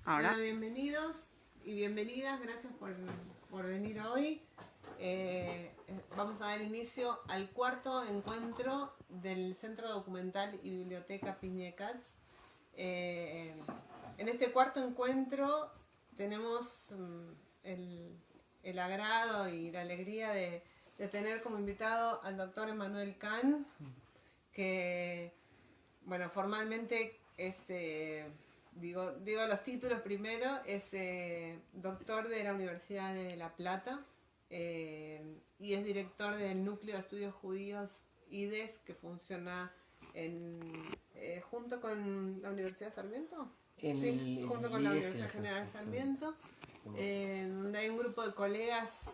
Ahora. Bueno, bienvenidos y bienvenidas, gracias por venir hoy. Vamos a dar inicio al cuarto encuentro del Centro Documental y Biblioteca Piñecats. En este cuarto encuentro tenemos el agrado y la alegría de tener como invitado al doctor Emmanuel Kahn, que, bueno, formalmente es, digo los títulos primero, es doctor de la Universidad de La Plata y es director del Núcleo de Estudios Judíos IDES, que funciona junto con la Universidad de Sarmiento. Sí, junto con la Universidad General Sarmiento, donde hay un grupo de colegas,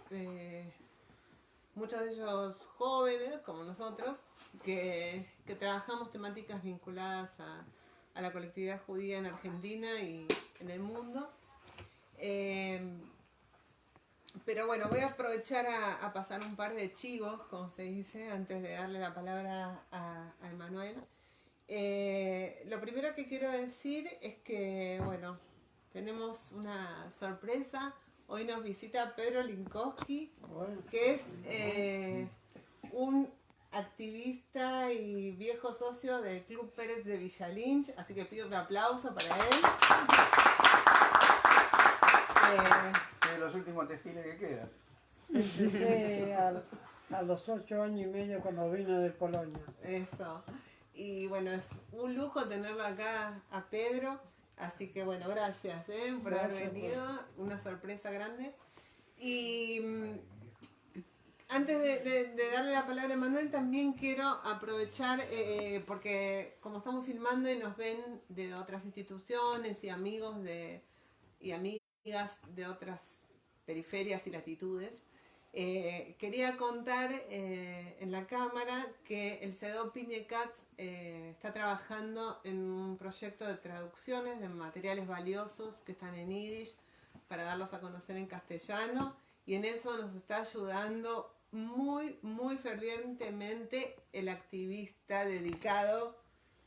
muchos de ellos jóvenes, como nosotros, que trabajamos temáticas vinculadas a la colectividad judía en Argentina y en el mundo. Pero bueno, voy a aprovechar a pasar un par de chivos, como se dice, antes de darle la palabra a Emmanuel. Lo primero que quiero decir es que, bueno, tenemos una sorpresa. Hoy nos visita Pedro Linkowski, que es un activista y viejo socio del Club Pérez de Villa Lynch, así que pido un aplauso para él. De los últimos textiles que quedan. Empecé a los 8 años y medio cuando vine de Polonia. Eso. Y bueno, es un lujo tenerlo acá a Pedro. Así que bueno, gracias por haber venido. Una sorpresa grande. Y antes de darle la palabra a Manuel, también quiero aprovechar, porque como estamos filmando y nos ven de otras instituciones y amigos y amigas de otras periferias y latitudes, quería contar en la cámara que el CEDO Piñecats está trabajando en un proyecto de traducciones de materiales valiosos que están en yiddish para darlos a conocer en castellano, y en eso nos está ayudando muy, muy fervientemente el activista dedicado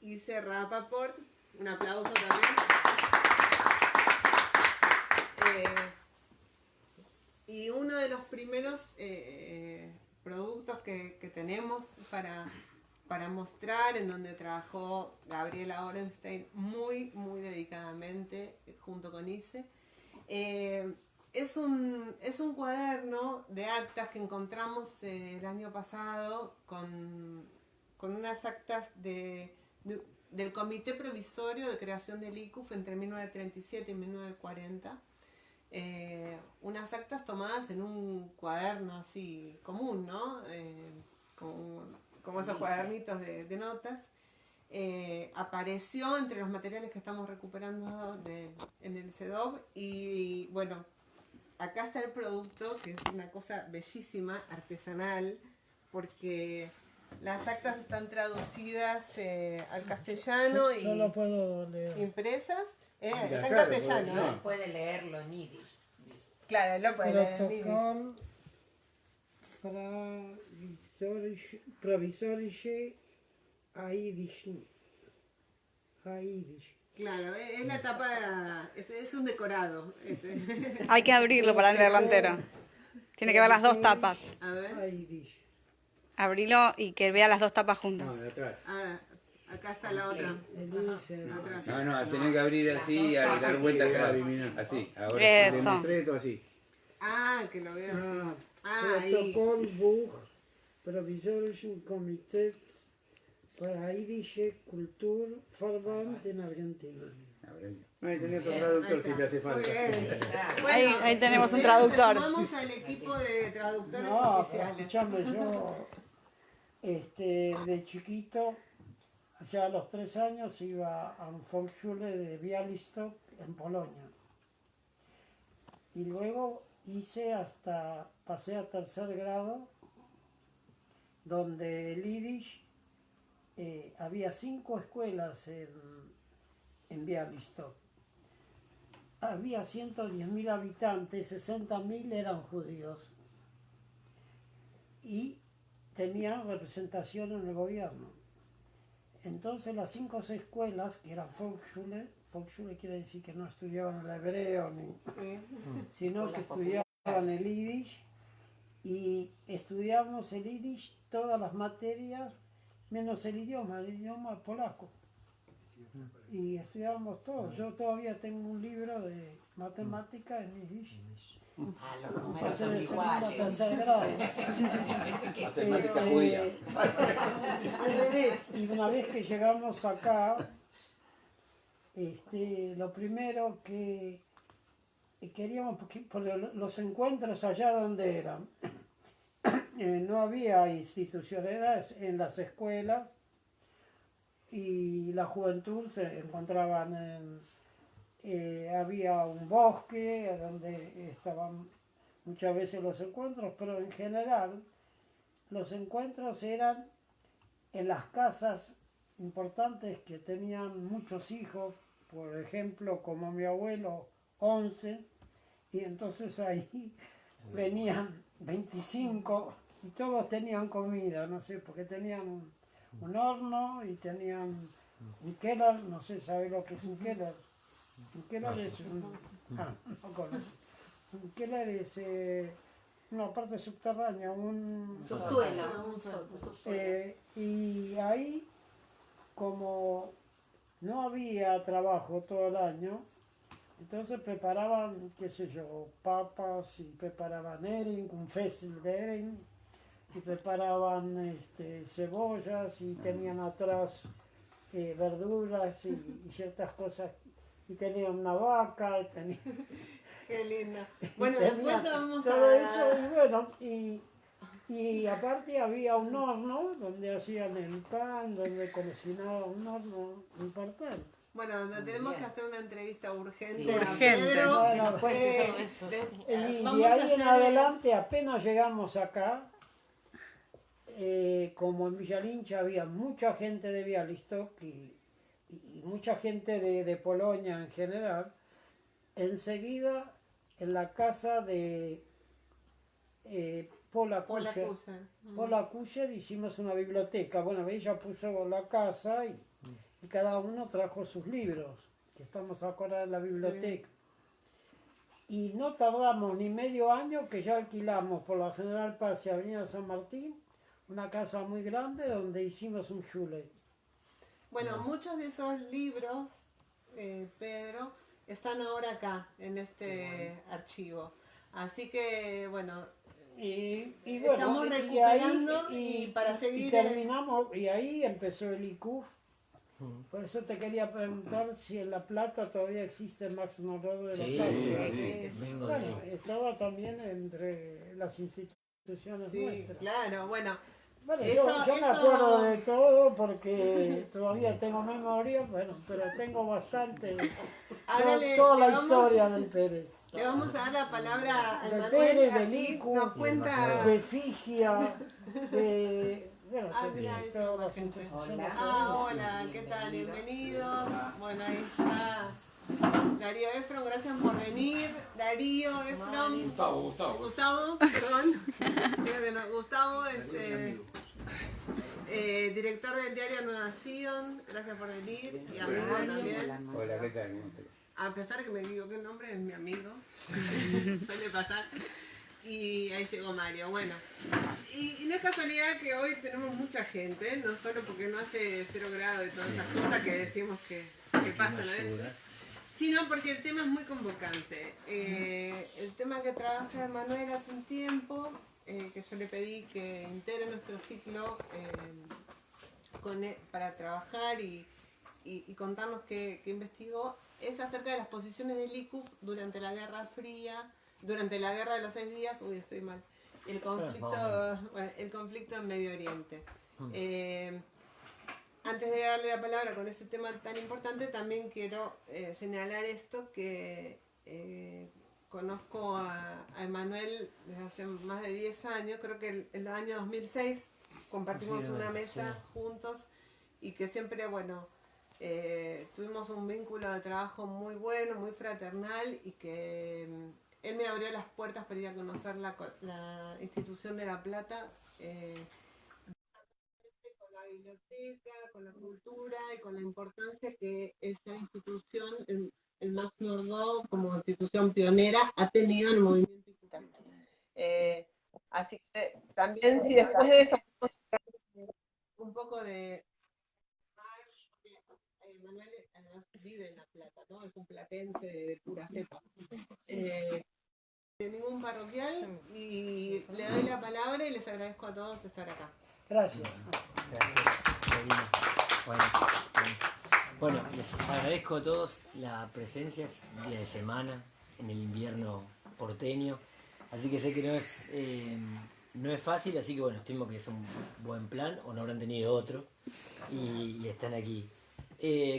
Ise Rapaport. Un aplauso también. Y uno de los primeros productos que tenemos para mostrar, en donde trabajó Gabriela Orenstein muy, muy dedicadamente junto con Ise, es un cuaderno de actas que encontramos el año pasado con unas actas del Comité Provisorio de Creación del ICUF entre 1937 y 1940. Unas actas tomadas en un cuaderno así común, ¿no? Como esos cuadernitos de notas. Apareció entre los materiales que estamos recuperando en el CEDOB, y bueno, acá está el producto, que es una cosa bellísima, artesanal, porque las actas están traducidas al castellano y yo lo puedo leer. impresas. Está en claro, castellano. no. Puede leerlo en yiddish. Claro, él lo puede leer en yiddish. Protocol provisorische Yiddish. Claro, es la tapa, es un decorado. Hay que abrirlo para leerlo entero. Tiene que ver las dos tapas. A ver. Yiddish. Abrilo y que vea las dos tapas No, juntas. de atrás. Ah, acá está la otra. Atrás. No, tenés que abrir así y dar vuelta acá. Así, ahora Eso. le mostré todo así. Ah, que lo veo así. Ahí. Protocol Buch Provisorischen Komitee para Jiddische Kulturverband en Argentina. No, ahí tenés otro traductor si te hace falta. Ahí tenemos un traductor. Vamos al equipo de traductores No, oficiales. escuchame, yo de chiquito, ya a los 3 años, iba a un Volksschule de Białystok en Polonia. Y luego pasé a 3er grado, donde el Yiddish, había 5 escuelas en Białystok. Había 110.000 habitantes, 60.000 eran judíos. Y tenían representación en el gobierno. Entonces las 5 escuelas, que eran Volksschule, Volksschule quiere decir que no estudiaban el hebreo, Sí. sino que estudiaban el yiddish, y estudiamos el yiddish todas las materias, menos el idioma polaco. Y estudiábamos todo. Yo todavía tengo un libro de matemática en yiddish. Los números Pasé son de segundo a iguales. tercer grado. Matemática judía. Y una vez que llegamos acá, lo primero que queríamos, porque los encuentros allá donde eran, no había instituciones, era en las escuelas, y la juventud se encontraban había un bosque donde estaban muchas veces los encuentros, pero en general los encuentros eran en las casas importantes que tenían muchos hijos, por ejemplo, como mi abuelo, 11, y entonces ahí venían 25 y todos tenían comida, no sé, porque tenían un horno y tenían un keller, no sé, ¿sabe lo que es un keller? Un keller es no conozco. Un keller es una parte subterránea, un Subsuelo. y ahí, como no había trabajo todo el año, entonces preparaban, qué sé yo, papas, y preparaban Hering, un fessel de Hering, y preparaban cebollas, y tenían atrás verduras y ciertas cosas, y tenían una vaca, Qué lindo. Bueno, tenía después vamos todo a... eso, y bueno, y aparte había un horno donde hacían el pan, donde cocinaban, un horno importante. Bueno, tenemos que hacer una entrevista urgente. Sí. a Urgente. Pedro. Bueno, después de todo eso. Y Vamos de a ahí en hacer, adelante, apenas llegamos acá, como en Villalincha había mucha gente de Białystok y mucha gente de Polonia en general, enseguida en la casa de Pola Paula Kusher, Kusen. Pola Kusher hicimos una biblioteca. Bueno, ella puso la casa y cada uno trajo sus libros, que estamos ahora en la biblioteca. Y no tardamos ni medio año que ya alquilamos por la General Paz y Avenida San Martín una casa muy grande donde hicimos un shule. Bueno, muchos de esos libros, Pedro, están ahora acá, en este archivo. Así que, bueno, Y estamos bueno, recuperando y para seguir... y terminamos, y ahí empezó el ICUF. Por eso te quería preguntar si en La Plata todavía existe Max Monroe de la Sí, Plaza. vengo Bueno, de... estaba también entre las instituciones Sí, nuestras. claro, bueno. Bueno, Eso- yo me eso- acuerdo de todo porque todavía tengo memoria, bueno, pero tengo bastante, Ahora toda la vamos- historia del Pérez. Le vamos a dar la palabra a Del Manuel, Pérez, del así ICU, nos cuenta... De Figia, de... Bueno, Ah, de mira, ahí todas llegó las gente. instituciones. Hola, ¿qué tal? Bienvenidos. Bueno, ahí está Darío Efron, gracias por venir. Darío Efron. Gustavo, perdón. Gustavo es director del diario Nueva Nación, gracias por venir. Y amigo también. Hola, ¿qué tal? ¿Cómo estás? A pesar de que me equivoqué el nombre, es mi amigo. Suele pasar. Y ahí llegó Mario. Bueno, y no es casualidad que hoy tenemos mucha gente, no solo porque no hace 0 grados y todas esas cosas que decimos que pasan a veces, sino porque el tema es muy convocante. El tema que trabaja Manuel hace un tiempo, que yo le pedí que integre nuestro ciclo para trabajar y contarnos qué investigó, es acerca de las posiciones del ICUF durante la Guerra Fría, durante la Guerra de los 6 días, estoy mal, el conflicto en Medio Oriente. Antes de darle la palabra con ese tema tan importante, también quiero señalar esto, que conozco a Emanuel desde hace más de 10 años, creo que el año 2006 compartimos una mesa juntos y que siempre, bueno, tuvimos un vínculo de trabajo muy bueno, muy fraternal, y que él me abrió las puertas para ir a conocer la institución de La Plata con la biblioteca, con la cultura y con la importancia que esa institución, el Max Nordau, como institución pionera, ha tenido en el movimiento digital. Así que también, si después de eso un poco de Manuel además vive en La Plata, ¿no? Es un platense de pura cepa. De ningún parroquial, y le doy la palabra y les agradezco a todos estar acá. Gracias. Bueno, les agradezco a todos la presencia, es un día de semana en el invierno porteño, así que sé que no es fácil, así que bueno, estimo que es un buen plan o no habrán tenido otro y están aquí.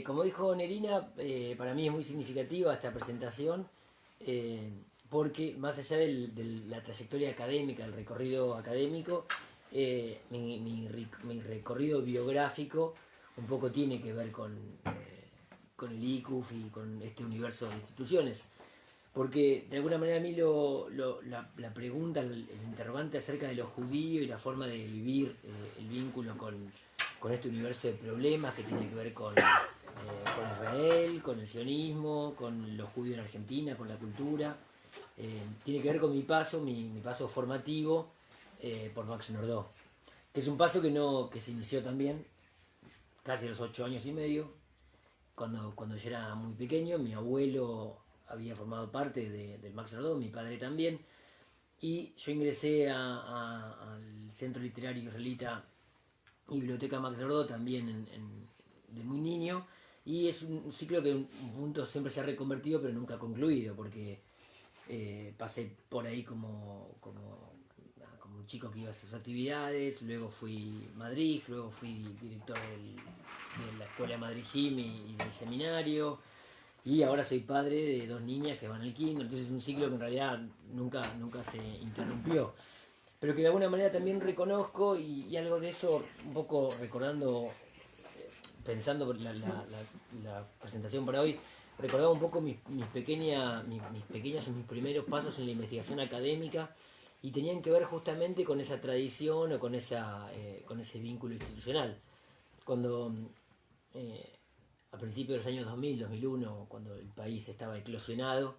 Como dijo Nerina, para mí es muy significativa esta presentación porque más allá de la trayectoria académica, el recorrido académico, mi recorrido biográfico un poco tiene que ver con el ICUF y con este universo de instituciones. Porque de alguna manera a mí la pregunta, el interrogante acerca de lo judío y la forma de vivir el vínculo con este universo de problemas que tiene que ver con Israel, con el sionismo, con los judíos en Argentina, con la cultura, tiene que ver con mi paso formativo por Max Nordau, que es un paso que se inició también casi a los 8 años y medio, cuando yo era muy pequeño. Mi abuelo había formado parte del Max Nordau, mi padre también, y yo ingresé al Centro Literario Israelita y Biblioteca Max Nordau también de muy niño, y es un ciclo que en un punto siempre se ha reconvertido pero nunca ha concluido, porque pasé por ahí como un chico que iba a sus actividades, luego fui Madrid, luego fui director de la Escuela Madrid Jim y del seminario, y ahora soy padre de 2 niñas que van al kinder. Entonces es un ciclo que en realidad nunca se interrumpió, pero que de alguna manera también reconozco, y algo de eso un poco recordando, pensando por la presentación para hoy, recordaba un poco mis pequeños y mis primeros pasos en la investigación académica, y tenían que ver justamente con esa tradición o con ese vínculo institucional. Cuando a principios de los años 2000, 2001, cuando el país estaba eclosionado,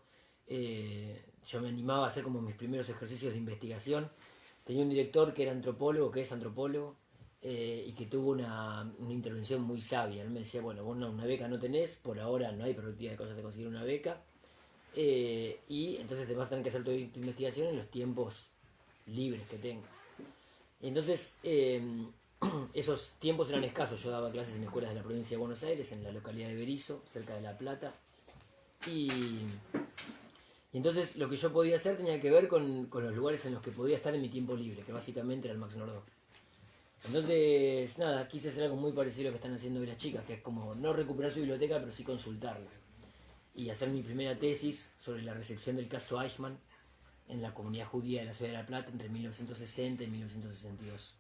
yo me animaba a hacer como mis primeros ejercicios de investigación. Tenía un director que era antropólogo, que es antropólogo, y que tuvo una intervención muy sabia. Él me decía, bueno, vos una beca no tenés, por ahora no hay perspectiva de cosas de conseguir una beca, y entonces te vas a tener que hacer tu investigación en los tiempos libres que tengas. Entonces, esos tiempos eran escasos. Yo daba clases en escuelas de la provincia de Buenos Aires, en la localidad de Berisso, cerca de La Plata, y entonces lo que yo podía hacer tenía que ver con los lugares en los que podía estar en mi tiempo libre, que básicamente era el Max Nordau. Entonces, nada, quise hacer algo muy parecido a lo que están haciendo hoy las chicas, que es como no recuperar su biblioteca, pero sí consultarla. Y hacer mi primera tesis sobre la recepción del caso Eichmann en la comunidad judía de la ciudad de La Plata entre 1960 y 1962.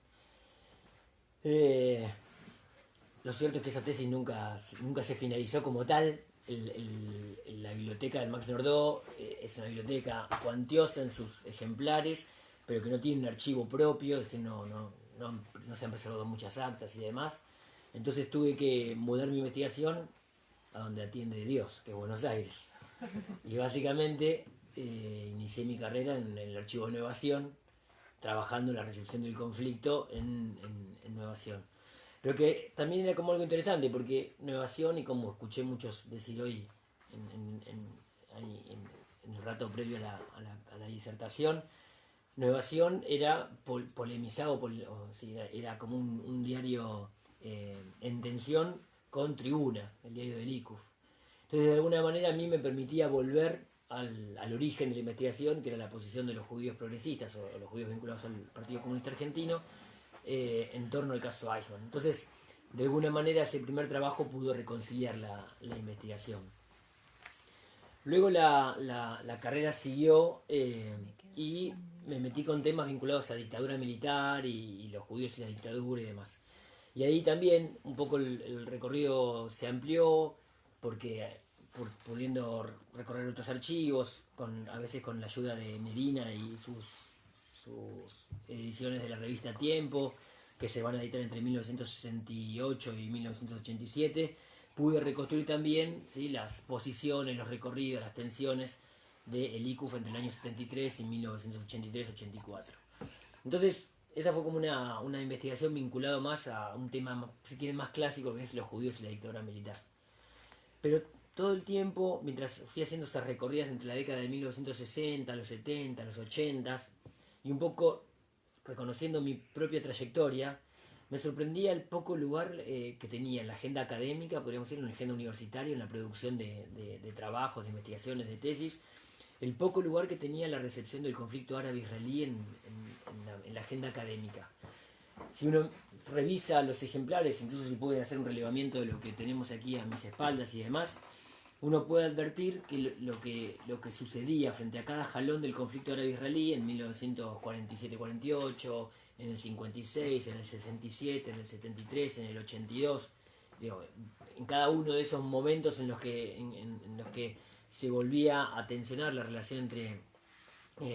Lo cierto es que esa tesis nunca se finalizó como tal. La biblioteca del Max Nordau es una biblioteca cuantiosa en sus ejemplares, pero que no tiene un archivo propio, es decir, no se han preservado muchas actas y demás. Entonces tuve que mudar mi investigación a donde atiende Dios, que es Buenos Aires. Y básicamente inicié mi carrera en el archivo de Nuevación, trabajando en la recepción del conflicto en Nuevación. Pero que también era como algo interesante, porque Nuevación, y como escuché muchos decir hoy en el rato previo a la disertación, Nuevación era polemizado, era como un diario en tensión con Tribuna, el diario del ICUF. Entonces, de alguna manera, a mí me permitía volver al origen de la investigación, que era la posición de los judíos progresistas o los judíos vinculados al Partido Comunista Argentino, en torno al caso Eichmann. Entonces, de alguna manera, ese primer trabajo pudo reconciliar la investigación. Luego la carrera siguió y me metí con temas vinculados a la dictadura militar y los judíos y la dictadura y demás. Y ahí también un poco el recorrido se amplió, porque pudiendo recorrer otros archivos, a veces con la ayuda de Nerina y sus ediciones de la revista Tiempo, que se van a editar entre 1968 y 1987, pude reconstruir también, ¿sí?, las posiciones, los recorridos, las tensiones del ICUF entre el año 73 y 1983-84. Entonces, esa fue como una investigación vinculada más a un tema, si quieren, más clásico, que es los judíos y la dictadura militar. Pero todo el tiempo, mientras fui haciendo esas recorridas entre la década de 1960, los 70, los 80, y un poco reconociendo mi propia trayectoria, me sorprendía el poco lugar que tenía en la agenda académica, podríamos decir, en la agenda universitaria, en la producción de trabajos, de investigaciones, de tesis, el poco lugar que tenía la recepción del conflicto árabe-israelí en la agenda académica. Si uno revisa los ejemplares, incluso si puede hacer un relevamiento de lo que tenemos aquí a mis espaldas y demás, uno puede advertir que lo que sucedía frente a cada jalón del conflicto árabe-israelí en 1947-48, en el 56, en el 67, en el 73, en el 82, digo, en cada uno de esos momentos en los que se volvía a tensionar la relación entre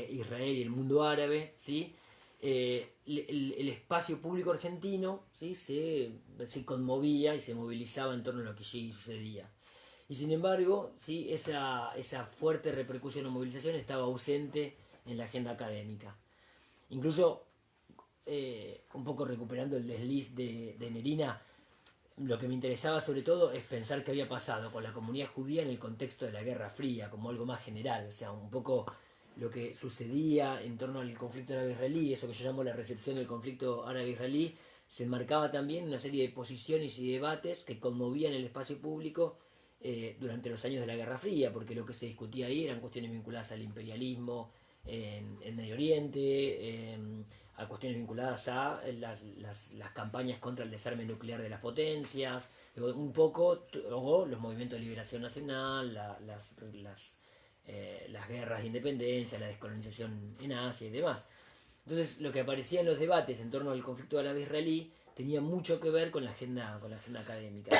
Israel y el mundo árabe, ¿sí? El espacio público argentino, ¿sí?, se conmovía y se movilizaba en torno a lo que allí sucedía. Y sin embargo, ¿sí?, esa fuerte repercusión o movilización estaba ausente en la agenda académica. Incluso, un poco recuperando el desliz de Nerina, lo que me interesaba sobre todo es pensar qué había pasado con la comunidad judía en el contexto de la Guerra Fría, como algo más general, o sea, un poco lo que sucedía en torno al conflicto árabe-israelí, eso que yo llamo la recepción del conflicto árabe-israelí, se enmarcaba también en una serie de posiciones y debates que conmovían el espacio público durante los años de la Guerra Fría, porque lo que se discutía ahí eran cuestiones vinculadas al imperialismo en Medio Oriente, a cuestiones vinculadas a las campañas contra el desarme nuclear de las potencias, un poco o los movimientos de liberación nacional, las guerras de independencia, la descolonización en Asia y demás. Entonces, lo que aparecía en los debates en torno al conflicto árabe-israelí tenía mucho que ver con la agenda académica,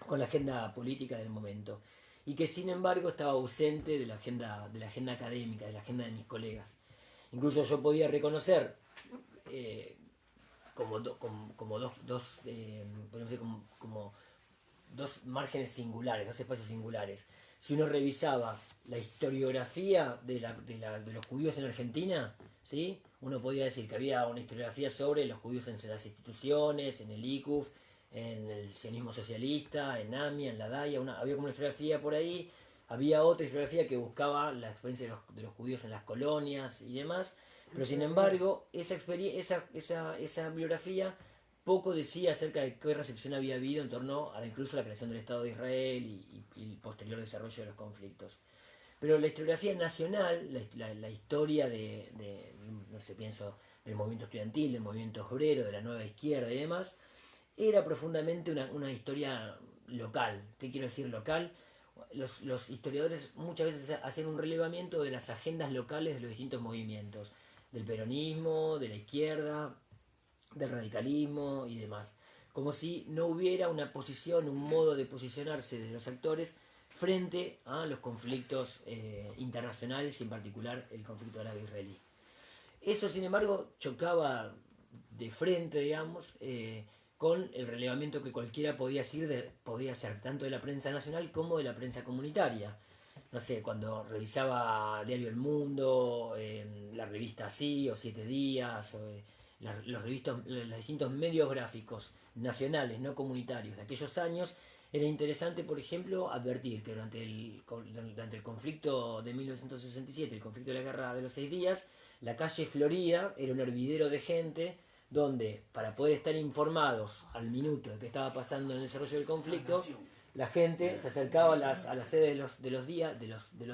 con la agenda política del momento, y que sin embargo estaba ausente de la agenda académica, de la agenda de mis colegas. Incluso yo podía reconocer como dos márgenes singulares, dos espacios singulares. Si uno revisaba la historiografía de los judíos en Argentina, ¿sí?, uno podía decir que había una historiografía sobre los judíos en las instituciones, en el ICUF, en el sionismo socialista, en AMIA, en la DAIA, había como una historiografía por ahí. Había otra historiografía que buscaba la experiencia de los judíos en las colonias y demás, pero sin embargo esa bibliografía poco decía acerca de qué recepción había habido en torno a incluso la creación del Estado de Israel y el posterior desarrollo de los conflictos. Pero la historiografía nacional, la historia no sé, pienso del movimiento estudiantil, del movimiento obrero, de la nueva izquierda y demás, era profundamente una historia local. ¿Qué quiero decir local? Los historiadores muchas veces hacen un relevamiento de las agendas locales de los distintos movimientos, del peronismo, de la izquierda, del radicalismo y demás, como si no hubiera una posición, un modo de posicionarse de los actores frente a los conflictos internacionales, y en particular el conflicto árabe-israelí. Eso, sin embargo, chocaba de frente, digamos, con el relevamiento que cualquiera podía hacer tanto de la prensa nacional como de la prensa comunitaria. No sé, cuando revisaba Diario El Mundo, la revista Sí o Siete Días, los distintos medios gráficos nacionales, no comunitarios de aquellos años, era interesante, por ejemplo, advertir que durante el conflicto de 1967, el conflicto de la Guerra de los 6 días, la calle Florida era un hervidero de gente donde, para poder estar informados al minuto de qué estaba pasando en el desarrollo del conflicto, la gente se acercaba a las sedes de los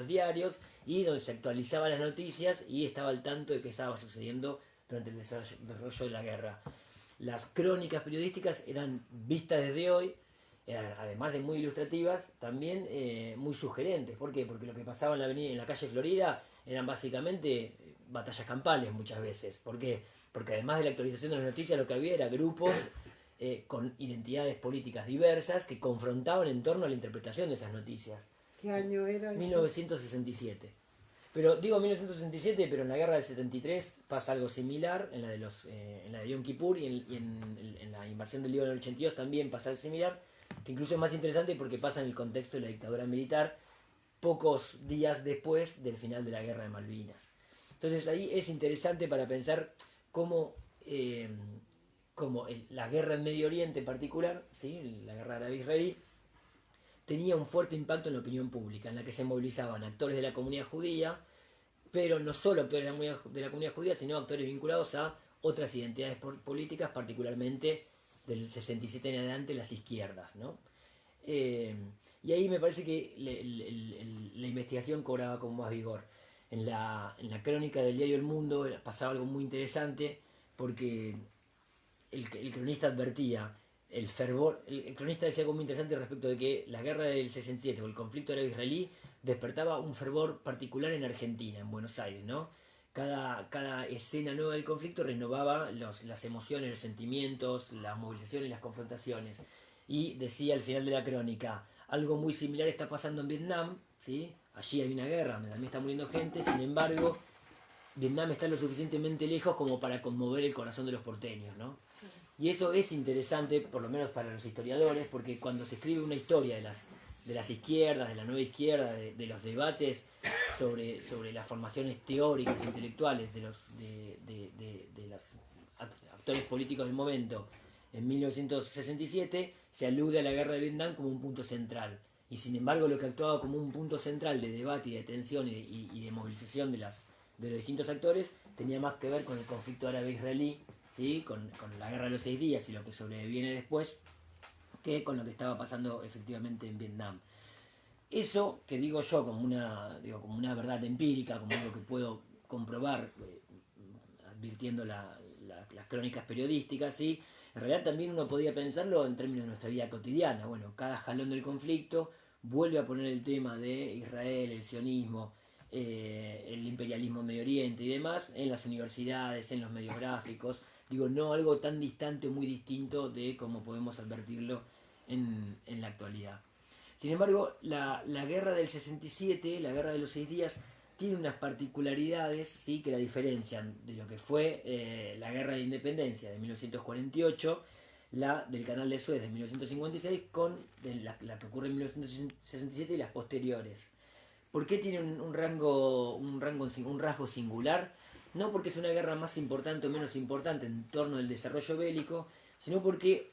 diarios, y donde se actualizaban las noticias y estaba al tanto de qué estaba sucediendo durante el desarrollo de la guerra. Las crónicas periodísticas eran vistas desde hoy, eran, además de muy ilustrativas, también muy sugerentes. ¿Por qué? Porque lo que pasaba en la calle Florida eran básicamente batallas campales muchas veces. ¿Por qué? Porque además de la actualización de las noticias, lo que había era grupos con identidades políticas diversas que confrontaban en torno a la interpretación de esas noticias. ¿Qué año era? 1967. Pero digo 1967, pero en la guerra del 73 pasa algo similar, en la de Yom Kippur y en la invasión del Líbano del 82 también pasa algo similar, que incluso es más interesante porque pasa en el contexto de la dictadura militar, pocos días después del final de la guerra de Malvinas. Entonces ahí es interesante para pensar cómo, la guerra en Medio Oriente en particular, ¿sí? La guerra árabe-israelí, tenía un fuerte impacto en la opinión pública, en la que se movilizaban actores de la comunidad judía, pero no solo actores de la comunidad judía, sino actores vinculados a otras identidades políticas, particularmente del 67 en adelante las izquierdas, ¿no? Y ahí me parece que la investigación cobraba con más vigor. En la crónica del diario El Mundo pasaba algo muy interesante, porque el cronista advertía el fervor. El cronista decía algo muy interesante respecto de que la guerra del 67 o el conflicto árabe-israelí despertaba un fervor particular en Argentina, en Buenos Aires, ¿no? Cada escena nueva del conflicto renovaba las emociones, los sentimientos, las movilizaciones, las confrontaciones. Y decía al final de la crónica, algo muy similar está pasando en Vietnam, ¿sí? Allí hay una guerra donde también está muriendo gente, sin embargo, Vietnam está lo suficientemente lejos como para conmover el corazón de los porteños, ¿no? Y eso es interesante, por lo menos para los historiadores, porque cuando se escribe una historia de las izquierdas, de la nueva izquierda, de los debates sobre las formaciones teóricas, intelectuales de los actores políticos del momento, en 1967 se alude a la guerra de Vietnam como un punto central. Y sin embargo lo que actuaba como un punto central de debate y de tensión y de movilización de los distintos actores tenía más que ver con el conflicto árabe-israelí, ¿sí? Con la guerra de los 6 días y lo que sobreviene después, que con lo que estaba pasando efectivamente en Vietnam. Eso que digo yo como una verdad empírica, como algo que puedo comprobar advirtiendo las crónicas periodísticas, ¿sí? En realidad también uno podía pensarlo en términos de nuestra vida cotidiana. Bueno, cada jalón del conflicto vuelve a poner el tema de Israel, el sionismo, el imperialismo en Medio Oriente y demás en las universidades, en los medios gráficos. Digo, no algo tan distante o muy distinto de cómo podemos advertirlo en la actualidad. Sin embargo, la guerra del 67, la guerra de los 6 días, tiene unas particularidades, ¿sí? Que la diferencian de lo que fue la guerra de independencia de 1948, la del Canal de Suez de 1956, con la que ocurre en 1967 y las posteriores. ¿Por qué tiene un rasgo singular? No porque es una guerra más importante o menos importante en torno al desarrollo bélico, sino porque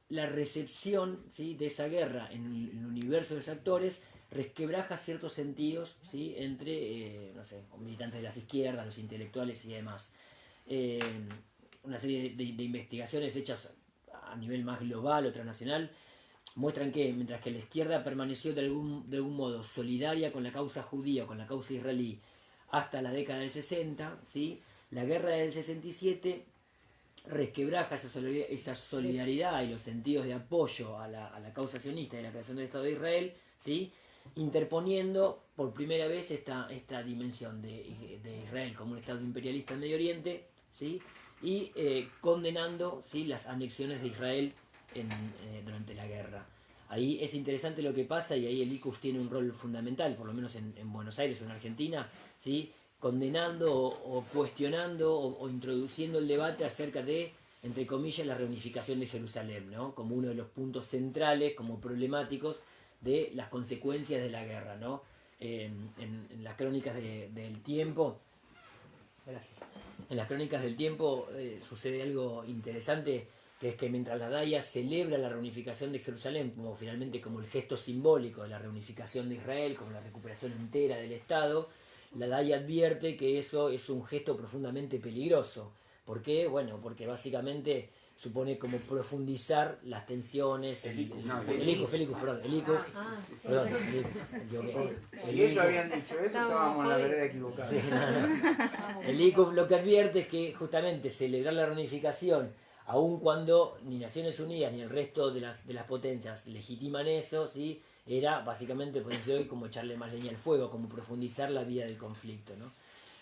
la recepción, ¿sí? De esa guerra en el universo de los actores resquebraja ciertos sentidos, ¿sí? Entre militantes de las izquierdas, los intelectuales y demás. Una serie de investigaciones hechas a nivel más global o transnacional muestran que mientras que la izquierda permaneció de algún modo solidaria con la causa judía o con la causa israelí hasta la década del 60, ¿sí? La guerra del 67 resquebraja esa solidaridad y los sentidos de apoyo a la causa sionista y la creación del Estado de Israel, ¿sí? Interponiendo por primera vez esta dimensión de Israel como un Estado imperialista en Medio Oriente, ¿sí? Y condenando, ¿sí? Las anexiones de Israel durante la guerra. Ahí es interesante lo que pasa y ahí el ICUF tiene un rol fundamental, por lo menos en Buenos Aires o en Argentina, ¿sí? Condenando o cuestionando o introduciendo el debate acerca de, entre comillas, la reunificación de Jerusalén, ¿no? Como uno de los puntos centrales, como problemáticos de las consecuencias de la guerra, ¿no? En las crónicas del tiempo, gracias. En las crónicas del tiempo sucede algo interesante, que es que mientras la Daya celebra la reunificación de Jerusalén finalmente como el gesto simbólico de la reunificación de Israel, como la recuperación entera del Estado, la Daya advierte que eso es un gesto profundamente peligroso. ¿Por qué? Bueno, porque básicamente supone como profundizar las tensiones. El ICUF, Si ellos habían dicho eso, estábamos en la vereda equivocada. Sí, no. El ICUF lo que advierte es que justamente celebrar la reunificación, aun cuando ni Naciones Unidas ni el resto de las potencias legitiman eso, ¿sí? Era básicamente, por decirlo hoy, como echarle más leña al fuego, como profundizar la vía del conflicto, ¿no?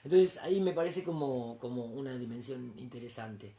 Entonces ahí me parece como una dimensión interesante.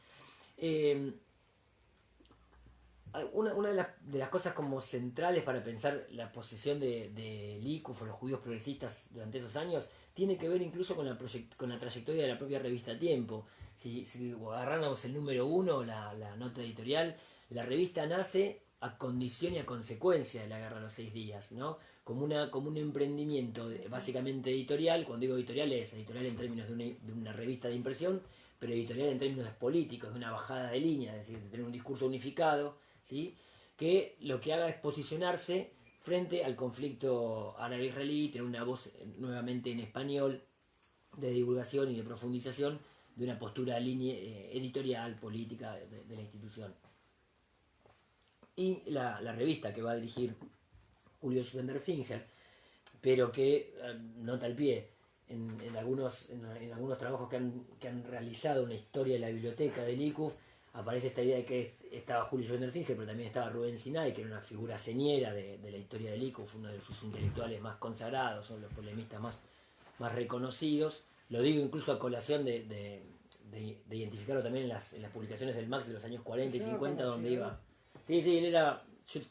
una de las cosas como centrales para pensar la posesión de Likuf o los judíos progresistas durante esos años tiene que ver incluso con la trayectoria de la propia revista Tiempo. Si agarramos el número 1, la nota editorial, la revista nace a condición y a consecuencia de la Guerra de los 6 días, ¿no? Como un emprendimiento básicamente editorial. Cuando digo editorial, es editorial en términos de una revista de impresión, pero editorial en términos políticos, de una bajada de línea, es decir, de tener un discurso unificado, ¿sí? Que lo que haga es posicionarse frente al conflicto árabe-israelí, tener una voz nuevamente en español de divulgación y de profundización de una postura editorial, política de la institución. Y la revista que va a dirigir Julio Schwenderfinger, pero que, nota al pie, en algunos trabajos que han realizado una historia de la biblioteca de Likuf, aparece esta idea de que estaba Julio Schwenderfinger, pero también estaba Rubén Sinai, que era una figura señera de la historia de Likuf, uno de sus intelectuales más consagrados, son los polemistas más reconocidos. Lo digo incluso a colación de identificarlo también en las publicaciones del Max de los años 40 y 50, donde iba. Sí, él era. Yo,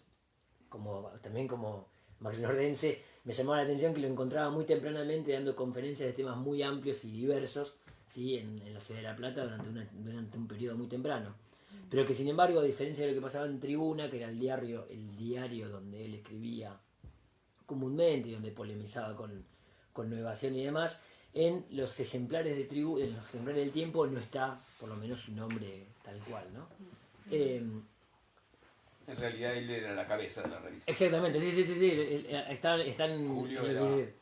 también como Max Nordense, me llamaba la atención que lo encontraba muy tempranamente dando conferencias de temas muy amplios y diversos, ¿sí? en la ciudad de La Plata durante un periodo muy temprano. Pero que sin embargo, a diferencia de lo que pasaba en Tribuna, que era el diario donde él escribía comúnmente y donde polemizaba con Nuevación y demás, en los ejemplares en los ejemplares del Tiempo no está por lo menos su nombre tal cual, ¿no? En realidad él era la cabeza de la revista. Exactamente, sí. Están Julio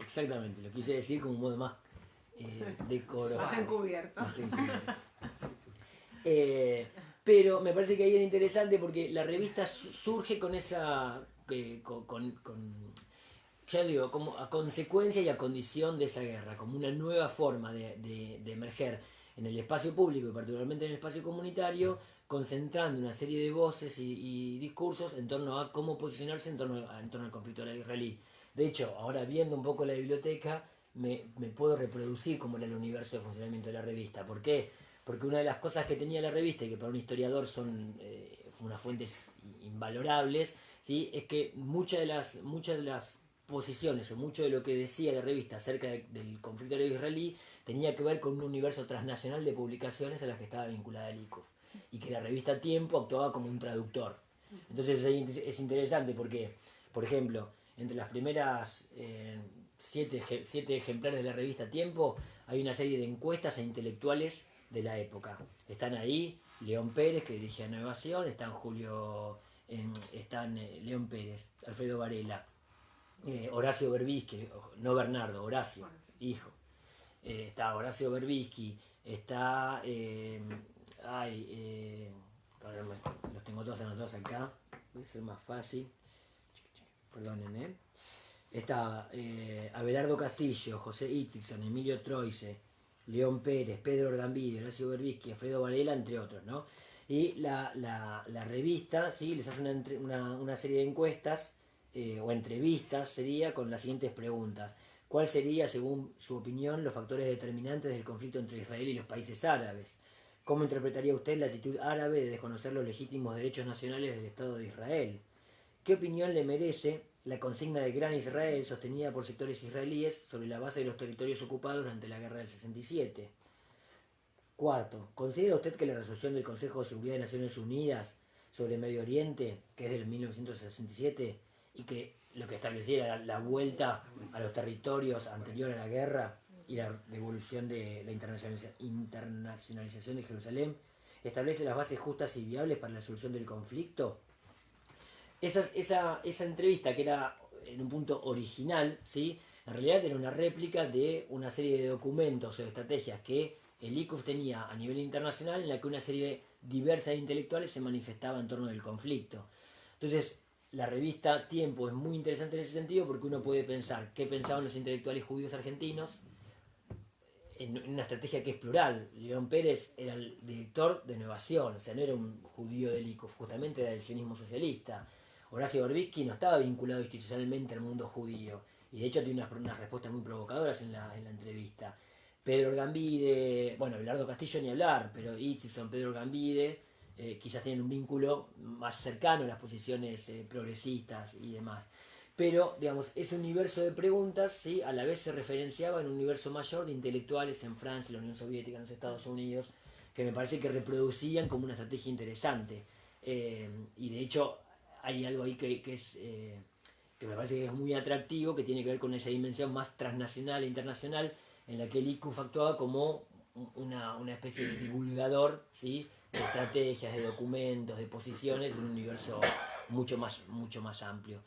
exactamente, lo quise decir como un modo más decoroso. Más encubierto. Pero me parece que ahí era interesante porque la revista surge con esa. Ya digo, como a consecuencia y a condición de esa guerra, como una nueva forma de emerger en el espacio público y particularmente en el espacio comunitario, concentrando una serie de voces y discursos en torno a cómo posicionarse en torno al conflicto israelí. De hecho, ahora viendo un poco la biblioteca, me puedo reproducir cómo era el universo de funcionamiento de la revista. ¿Por qué? Porque una de las cosas que tenía la revista, y que para un historiador son unas fuentes invalorables, ¿sí? Es que muchas de las posiciones o mucho de lo que decía la revista acerca del conflicto árabe-israelí tenía que ver con un universo transnacional de publicaciones a las que estaba vinculada el Likuf, y que la revista Tiempo actuaba como un traductor. Entonces es interesante porque, por ejemplo, entre las primeras 7 ejemplares de la revista Tiempo hay una serie de encuestas a intelectuales de la época. Están ahí León Pérez, que dirige a Nuevación, están León Pérez, Alfredo Varela, Horacio Berbisky, no Bernardo, Horacio, hijo. Está Horacio Berbisky, está... los tengo todos anotados acá, puede ser más fácil. Perdonen, Está Abelardo Castillo, José Itzigson, Emilio Troise, León Pérez, Pedro Orgambide, Horacio Berbisky, Alfredo Varela, entre otros, ¿no? Y la revista, ¿sí? Les hace una serie de encuestas o entrevistas, sería, con las siguientes preguntas. ¿Cuál sería, según su opinión, los factores determinantes del conflicto entre Israel y los países árabes? ¿Cómo interpretaría usted la actitud árabe de desconocer los legítimos derechos nacionales del Estado de Israel? ¿Qué opinión le merece la consigna de Gran Israel sostenida por sectores israelíes sobre la base de los territorios ocupados durante la Guerra del 67? Cuarto, ¿considera usted que la resolución del Consejo de Seguridad de Naciones Unidas sobre Medio Oriente, que es del 1967, y que lo que establecía era la vuelta a los territorios anterior a la guerra y la devolución de la internacionalización de Jerusalén, establece las bases justas y viables para la solución del conflicto? Esa entrevista, que era en un punto original, ¿sí? En realidad era una réplica de una serie de documentos o de estrategias que el Likuf tenía a nivel internacional, en la que una serie diversa de intelectuales se manifestaba en torno del conflicto. Entonces, la revista Tiempo es muy interesante en ese sentido, porque uno puede pensar qué pensaban los intelectuales judíos argentinos en una estrategia que es plural. León Pérez era el director de Nuevación, o sea, no era un judío del Likuf, justamente era del sionismo socialista. Horacio Berbisky no estaba vinculado institucionalmente al mundo judío, y de hecho tiene unas respuestas muy provocadoras en la entrevista. Pedro Orgambide, bueno, Abelardo Castillo ni hablar, pero Itzigson, Pedro Orgambide, quizás tienen un vínculo más cercano a las posiciones progresistas y demás. Pero, digamos, ese universo de preguntas, ¿sí?, a la vez se referenciaba en un universo mayor de intelectuales en Francia, en la Unión Soviética, en los Estados Unidos, que me parece que reproducían como una estrategia interesante. Y de hecho hay algo ahí que me parece que es muy atractivo, que tiene que ver con esa dimensión más transnacional e internacional, en la que el ICUF actuaba como una especie de divulgador, ¿sí?, de estrategias, de documentos, de posiciones, de un universo mucho más amplio.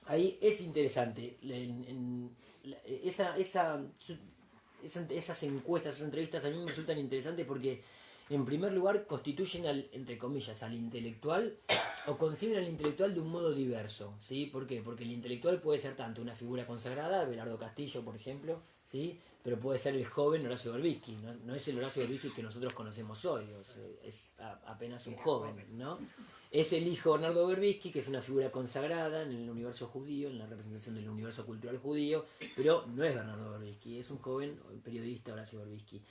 Ahí es interesante esas encuestas, esas entrevistas a mí me resultan interesantes porque en primer lugar constituyen entre comillas al intelectual o conciben al intelectual de un modo diverso, ¿sí? ¿Por qué? Porque el intelectual puede ser tanto una figura consagrada, Abelardo Castillo por ejemplo, ¿sí?, pero puede ser el joven Horacio Berbisky, no es el Horacio Berbisky que nosotros conocemos hoy, o sea, es apenas un joven, ¿no? Es el hijo Bernardo Berbisky, que es una figura consagrada en el universo judío, en la representación del universo cultural judío, pero no es Bernardo Berbisky, es un joven periodista Horacio Berbisky.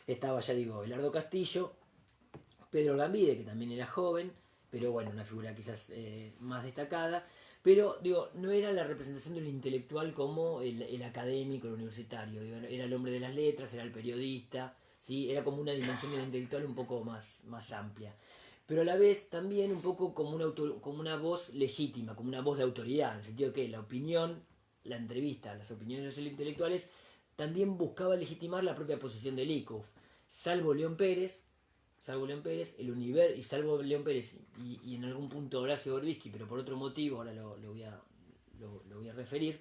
Estaba, ya digo, Abelardo Castillo, Pedro Gambide, que también era joven, pero bueno, una figura quizás más destacada, pero digo, no era la representación del intelectual como el académico, el universitario, digo, era el hombre de las letras, era el periodista, ¿sí?, era como una dimensión del intelectual un poco más amplia. Pero a la vez también un poco como una voz legítima, como una voz de autoridad, en el sentido que la opinión, la entrevista, las opiniones de los intelectuales también buscaba legitimar la propia posición del ICUF, salvo León Pérez, y salvo León Pérez y en algún punto Horacio Berbisky, pero por otro motivo, ahora lo voy a referir,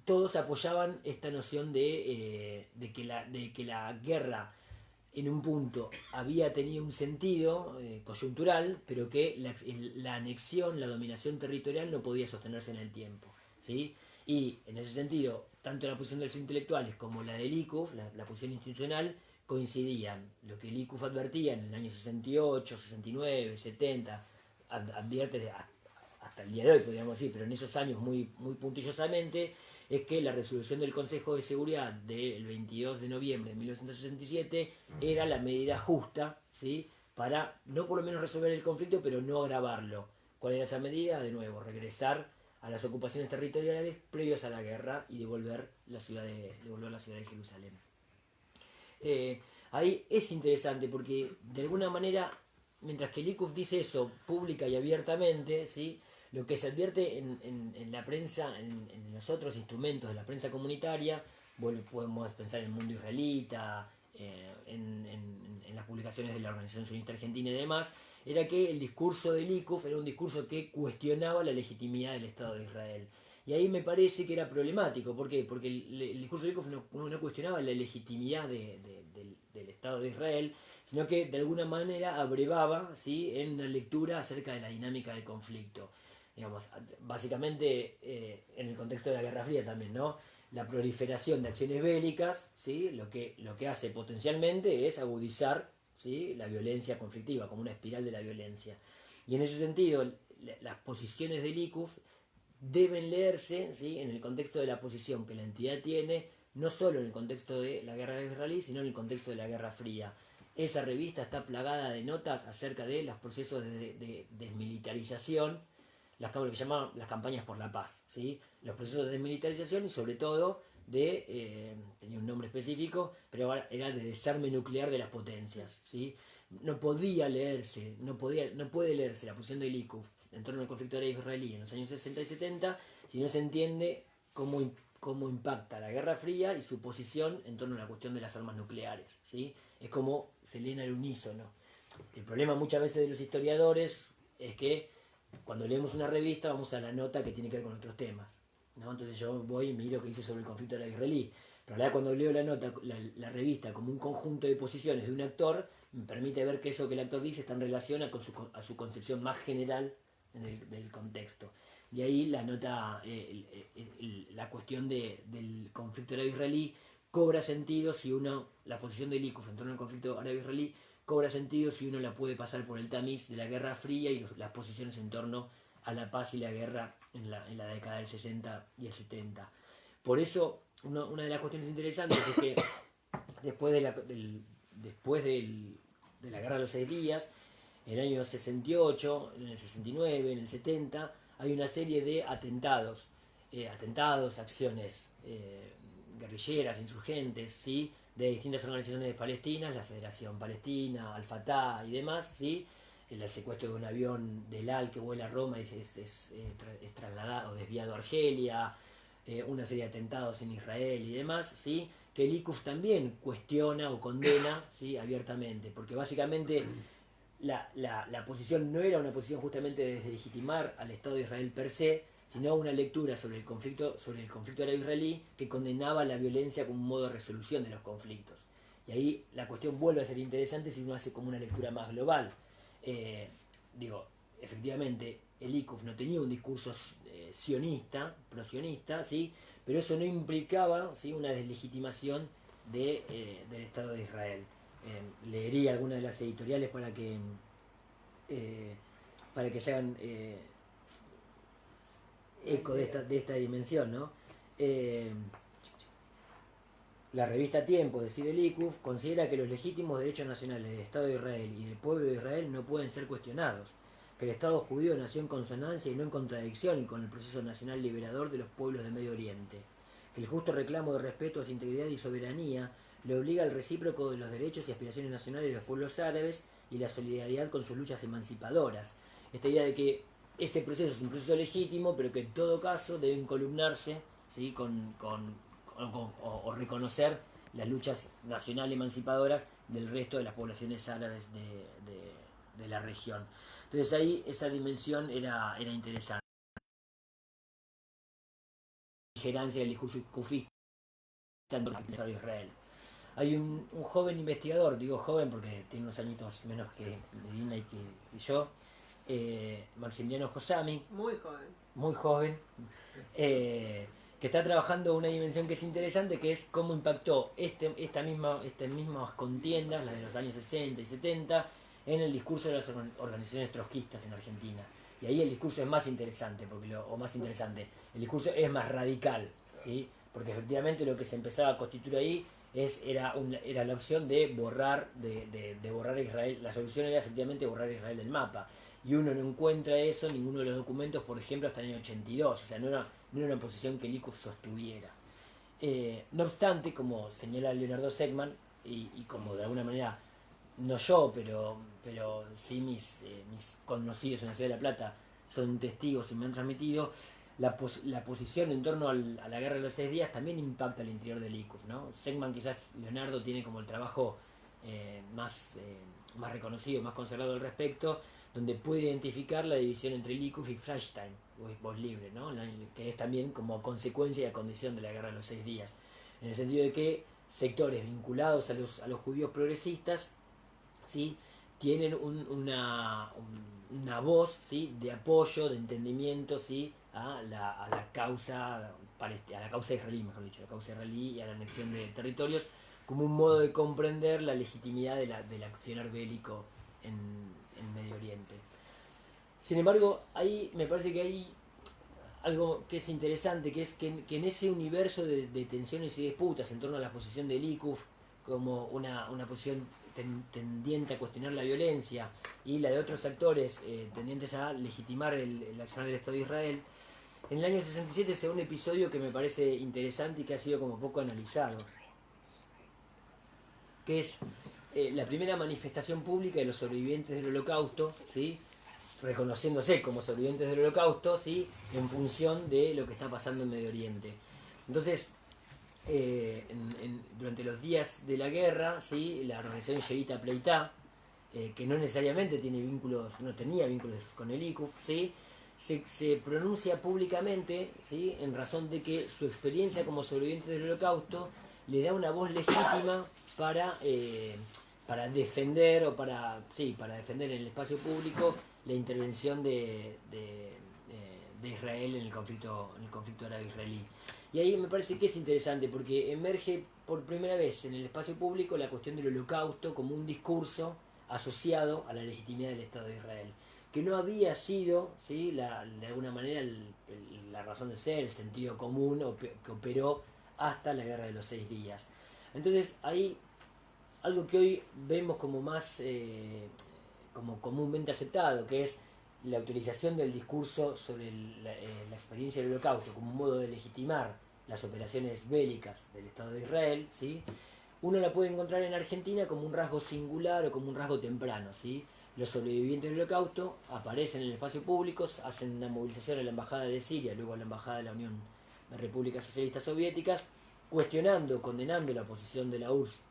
todos apoyaban esta noción de que la guerra en un punto había tenido un sentido coyuntural, pero que la anexión, la dominación territorial no podía sostenerse en el tiempo, ¿sí? Y en ese sentido, tanto la posición de los intelectuales como la del ICUF, la posición institucional, coincidían. Lo que el ICUF advertía en el año 68, 69, 70, advierte hasta el día de hoy, podríamos decir, pero en esos años muy puntillosamente, es que la resolución del Consejo de Seguridad del 22 de noviembre de 1967 era la medida justa, ¿sí?, para no por lo menos resolver el conflicto, pero no agravarlo. ¿Cuál era esa medida? De nuevo, regresar a las ocupaciones territoriales previas a la guerra y devolver la ciudad de Jerusalén. Ahí es interesante porque de alguna manera, mientras que el ICUF dice eso pública y abiertamente, ¿sí?, lo que se advierte en la prensa, en los otros instrumentos de la prensa comunitaria, podemos pensar en el Mundo Israelita, en las publicaciones de la Organización Sionista Argentina y demás, era que el discurso del ICUF era un discurso que cuestionaba la legitimidad del Estado de Israel. Y ahí me parece que era problemático. ¿Por qué? Porque el discurso del ICUF no cuestionaba la legitimidad del Estado de Israel, sino que de alguna manera abrevaba, ¿sí?, en una lectura acerca de la dinámica del conflicto. Digamos, básicamente en el contexto de la Guerra Fría también, ¿no? La proliferación de acciones bélicas, ¿sí?, lo que hace potencialmente es agudizar, ¿sí?, la violencia conflictiva, como una espiral de la violencia. Y en ese sentido, las posiciones del ICUF deben leerse, ¿sí?, en el contexto de la posición que la entidad tiene, no solo en el contexto de la guerra israelí, sino en el contexto de la Guerra Fría. Esa revista está plagada de notas acerca de los procesos de desmilitarización, lo que llaman las campañas por la paz, ¿sí?, los procesos de desmilitarización y sobre todo tenía un nombre específico, pero era de desarme nuclear de las potencias, ¿sí? No puede leerse la posición del ICUF en torno al conflicto árabe-israelí en los años 60 y 70 si no se entiende cómo impacta la Guerra Fría y su posición en torno a la cuestión de las armas nucleares, ¿sí? Es como se leen al unísono. El problema muchas veces de los historiadores es que cuando leemos una revista vamos a la nota que tiene que ver con otros temas, ¿no? Entonces yo voy y miro qué dice sobre el conflicto árabe-israelí. Pero en realidad cuando leo la nota, la revista como un conjunto de posiciones de un actor, me permite ver que eso que el actor dice está en relación a su concepción más general del contexto. Y ahí la nota, la cuestión del conflicto árabe-israelí cobra sentido si uno, la posición del ICUF en torno al conflicto árabe-israelí cobra sentido si uno la puede pasar por el tamiz de la Guerra Fría y las posiciones en torno a la paz y la guerra en la década del 60 y el 70. Por eso, una de las cuestiones interesantes es que después de la Guerra de los 6 Días, en el año 68, en el 69, en el 70, hay una serie de atentados, acciones guerrilleras, insurgentes, ¿sí? De distintas organizaciones palestinas, la Federación Palestina, Al-Fatah y demás, ¿sí? El secuestro de un avión del AL que vuela a Roma y es trasladado o desviado a Argelia, una serie de atentados en Israel y demás, ¿sí? Que el ICUF también cuestiona o condena, ¿sí? Abiertamente, porque básicamente la posición no era una posición justamente de deslegitimar al Estado de Israel per se, sino una lectura sobre el conflicto árabe-israelí que condenaba la violencia como un modo de resolución de los conflictos. Y ahí la cuestión vuelve a ser interesante si uno hace como una lectura más global. Efectivamente, el ICUF no tenía un discurso pro-sionista, ¿sí? Pero eso no implicaba, ¿sí? Una deslegitimación del Estado de Israel. Leería algunas de las editoriales para que se hagan eco de esta dimensión, ¿no? La revista Tiempo, es decir, el ICUF, considera que los legítimos derechos nacionales del Estado de Israel y del pueblo de Israel no pueden ser cuestionados, que el Estado judío nació en consonancia y no en contradicción con el proceso nacional liberador de los pueblos del Medio Oriente, que el justo reclamo de respeto a su integridad y soberanía le obliga al recíproco de los derechos y aspiraciones nacionales de los pueblos árabes y la solidaridad con sus luchas emancipadoras. Esta idea de que ese proceso es un proceso legítimo, pero que en todo caso deben columnarse, ¿sí? o reconocer las luchas nacionales emancipadoras del resto de las poblaciones árabes de la región. Entonces ahí esa dimensión era interesante. La ingerancia del discurso cufista en el Estado de Israel. Hay un joven investigador, digo joven porque tiene unos añitos menos que Medina y yo, Maximiliano Josami, muy joven, que está trabajando una dimensión que es interesante, que es cómo impactó estas mismas contiendas, las de los años 60 y 70, en el discurso de las organizaciones trotskistas en Argentina. Y ahí el discurso es más interesante, el discurso es más radical, ¿sí? Porque efectivamente lo que se empezaba a constituir ahí era la opción de borrar a Israel. La solución era efectivamente borrar a Israel del mapa. Y uno no encuentra eso en ninguno de los documentos, por ejemplo, hasta el año 82. O sea, no era una posición que el ICUF sostuviera. No obstante, como señala Leonardo Segman, y como de alguna manera, no yo, pero sí mis conocidos en la Ciudad de La Plata son testigos y me han transmitido, la posición en torno a la Guerra de los 6 Días también impacta al interior del ICUF, ¿no? Segman, quizás Leonardo, tiene como el trabajo más reconocido, más consagrado al respecto, donde puede identificar la división entre el ICUF y Freistein, o Voz Libre, ¿no? Que es también como consecuencia y a condición de la Guerra de los 6 Días, en el sentido de que sectores vinculados a los judíos progresistas, ¿sí? Tienen una voz, ¿sí? De apoyo, de entendimiento, ¿sí? a la causa israelí, mejor dicho, la causa israelí y a la anexión de territorios, como un modo de comprender la legitimidad del accionar bélico en Medio Oriente. Sin embargo, ahí me parece que hay algo que es interesante, que es que en ese universo de tensiones y disputas en torno a la posición del ICUF como una posición tendiente a cuestionar la violencia, y la de otros actores tendientes a legitimar el accionar del Estado de Israel, en el año 67 se da un episodio que me parece interesante y que ha sido como poco analizado, que es la primera manifestación pública de los sobrevivientes del Holocausto, ¿sí? Reconociéndose como sobrevivientes del Holocausto, ¿sí? En función de lo que está pasando en Medio Oriente. Entonces, durante los días de la guerra, ¿sí? La organización Yehuita Pleitá, que no necesariamente no tenía vínculos con el ICUF, ¿sí? Se pronuncia públicamente, ¿sí? En razón de que su experiencia como sobreviviente del Holocausto le da una voz legítima para defender para defender en el espacio público la intervención de Israel en el conflicto árabe-israelí. Y ahí me parece que es interesante porque emerge por primera vez en el espacio público la cuestión del Holocausto como un discurso asociado a la legitimidad del Estado de Israel, que no había sido, ¿sí? De alguna manera la razón de ser, el sentido común que operó hasta la Guerra de los 6 Días. Entonces ahí algo que hoy vemos como más como comúnmente aceptado, que es la utilización del discurso sobre la experiencia del Holocausto como un modo de legitimar las operaciones bélicas del Estado de Israel, ¿sí? Uno la puede encontrar en Argentina como un rasgo singular o como un rasgo temprano, ¿sí? Los sobrevivientes del Holocausto aparecen en el espacio público, hacen una movilización a la Embajada de Siria, luego a la Embajada de la Unión de Repúblicas Socialistas Soviéticas, cuestionando, condenando la posición de la URSS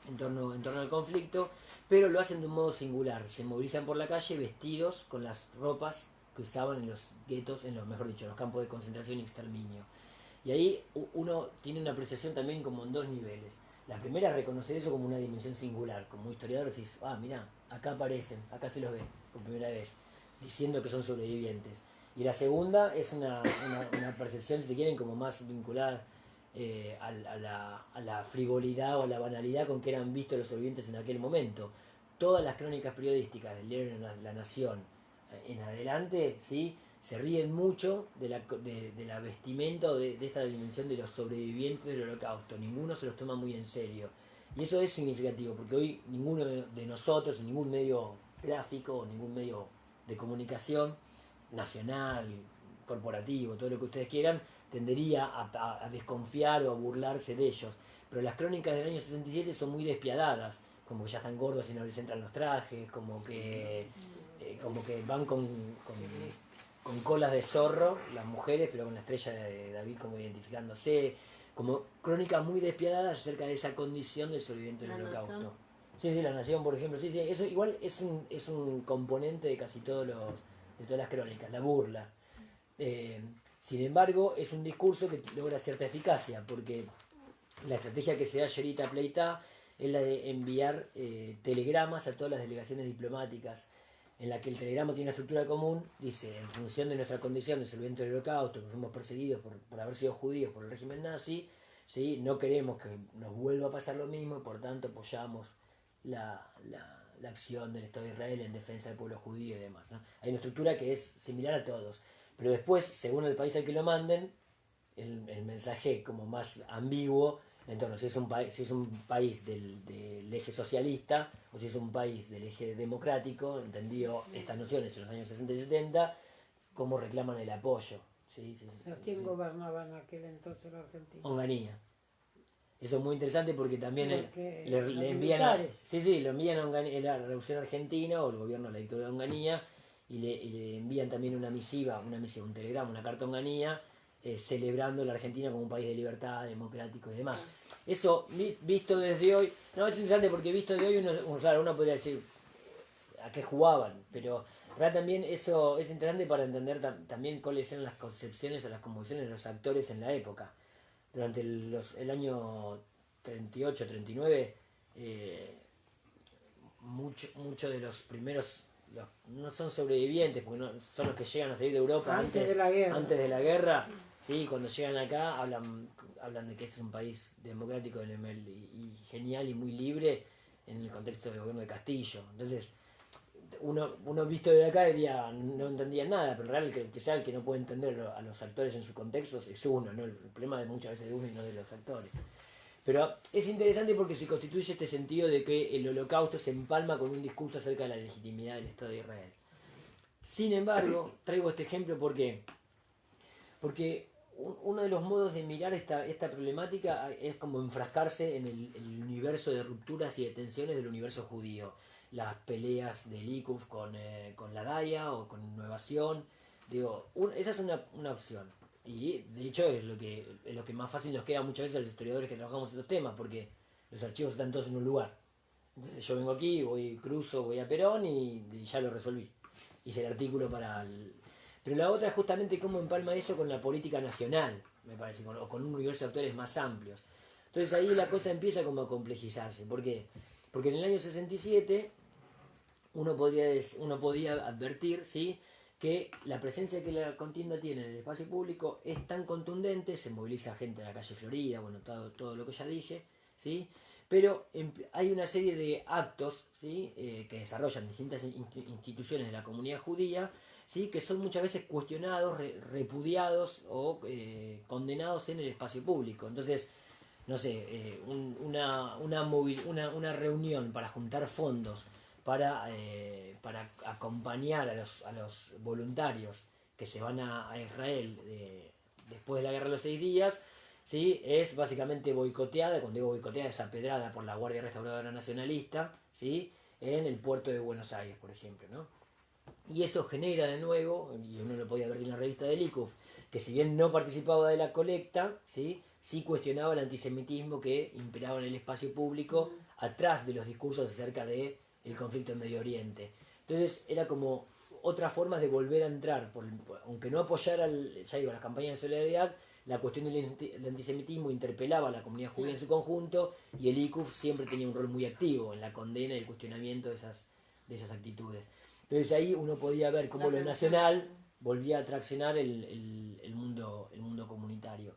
en torno al conflicto, pero lo hacen de un modo singular. Se movilizan por la calle vestidos con las ropas que usaban en los guetos, mejor dicho, en los campos de concentración y exterminio. Y ahí uno tiene una apreciación también como en dos niveles. La primera es reconocer eso como una dimensión singular. Como historiador decís, mirá, acá aparecen, acá se los ve por primera vez, diciendo que son sobrevivientes. Y la segunda es una percepción, si quieren, como más vinculada a la frivolidad o a la banalidad con que eran vistos los sobrevivientes en aquel momento. Todas las crónicas periodísticas del diario La Nación en adelante, ¿sí?, se ríen mucho de la vestimenta o de esta dimensión de los sobrevivientes del Holocausto. Ninguno se los toma muy en serio. Y eso es significativo, porque hoy ninguno de nosotros, en ningún medio gráfico, ningún medio de comunicación nacional, corporativo, todo lo que ustedes quieran, tendería a desconfiar o a burlarse de ellos. Pero las crónicas del año 67 son muy despiadadas, como que ya están gordos y no les entran los trajes, como que van con colas de zorro las mujeres, pero con la estrella de David como identificándose, como crónicas muy despiadadas acerca de esa condición del sobreviviente del Holocausto. Sí, La Nación, por ejemplo, sí, eso igual es un componente de casi de todas las crónicas, la burla. Sin embargo, es un discurso que logra cierta eficacia, porque la estrategia que se da Sherita Pleitá es la de enviar telegramas a todas las delegaciones diplomáticas, en la que el telegrama tiene una estructura común, dice, en función de nuestra condición de sobrevivientes del Holocausto, que fuimos perseguidos por haber sido judíos por el régimen nazi, ¿sí?, no queremos que nos vuelva a pasar lo mismo, y por tanto apoyamos la acción del Estado de Israel en defensa del pueblo judío y demás, ¿no? Hay una estructura que es similar a todos, pero después, según el país al que lo manden, el mensaje como más ambiguo, entonces si es un país del eje socialista o si es un país del eje democrático, entendido estas nociones en los años 60 y 70, cómo reclaman el apoyo. ¿Sí? ¿Quién gobernaba en aquel entonces la Argentina? Onganía. Eso es muy interesante porque también le envían lo envían a Onganía, la Revolución Argentina o el gobierno, la dictadura de Onganía, y le envían también una misiva, un telegrama, una carta a Onganía, celebrando la Argentina como un país de libertad, democrático y demás. Eso, visto desde hoy, no es interesante porque visto de hoy uno podría decir a qué jugaban, pero también eso es interesante para entender también cuáles eran las concepciones o las convicciones de los actores en la época. Durante el año 38, 39, muchos de los primeros no son sobrevivientes, porque son los que llegan a salir de Europa antes de la guerra. Sí, cuando llegan acá hablan de que este es un país democrático y genial y muy libre en el contexto del gobierno de Castillo. Entonces, uno visto desde acá diría, no entendía nada, pero en realidad el que sea el que no puede entender a los actores en su contexto es uno, ¿no? El problema de muchas veces de uno y no de los actores. Pero es interesante porque se constituye este sentido de que el Holocausto se empalma con un discurso acerca de la legitimidad del Estado de Israel. Sin embargo, traigo este ejemplo porque uno de los modos de mirar esta problemática es como enfrascarse en el universo de rupturas y de tensiones del universo judío. Las peleas de Likuf con la Daya o con Innovación. Esa es una opción. Y de hecho es lo que más fácil nos queda muchas veces a los historiadores que trabajamos estos temas, porque los archivos están todos en un lugar. Entonces yo vengo aquí, voy a Perón y ya lo resolví. Hice el artículo Pero la otra es justamente cómo empalma eso con la política nacional, me parece, o con un universo de actores más amplios. Entonces ahí la cosa empieza como a complejizarse. ¿Por qué? Porque en el año 67 uno podía advertir, ¿sí?, que la presencia que la contienda tiene en el espacio público es tan contundente, se moviliza gente en la calle Florida, todo lo que ya dije, ¿sí?, pero hay una serie de actos, ¿sí?, que desarrollan distintas instituciones de la comunidad judía, ¿sí?, que son muchas veces cuestionados, repudiados o condenados en el espacio público. Entonces, no sé, una reunión para juntar fondos para acompañar a los voluntarios que se van a Israel después de la Guerra de los 6 días, ¿sí? Es básicamente boicoteada, cuando digo boicoteada es apedrada por la Guardia Restauradora Nacionalista, ¿sí? En el puerto de Buenos Aires, por ejemplo, ¿no? Y eso genera de nuevo, y uno lo podía ver en la revista del ICUF, que si bien no participaba de la colecta, sí cuestionaba el antisemitismo que imperaba en el espacio público atrás de los discursos acerca del conflicto en Medio Oriente. Entonces era como otra forma de volver a entrar, aunque no apoyara las campañas de solidaridad, la cuestión del antisemitismo interpelaba a la comunidad judía en su conjunto, y el ICUF siempre tenía un rol muy activo en la condena y el cuestionamiento de esas actitudes. Entonces ahí uno podía ver cómo lo nacional volvía a traccionar el mundo comunitario.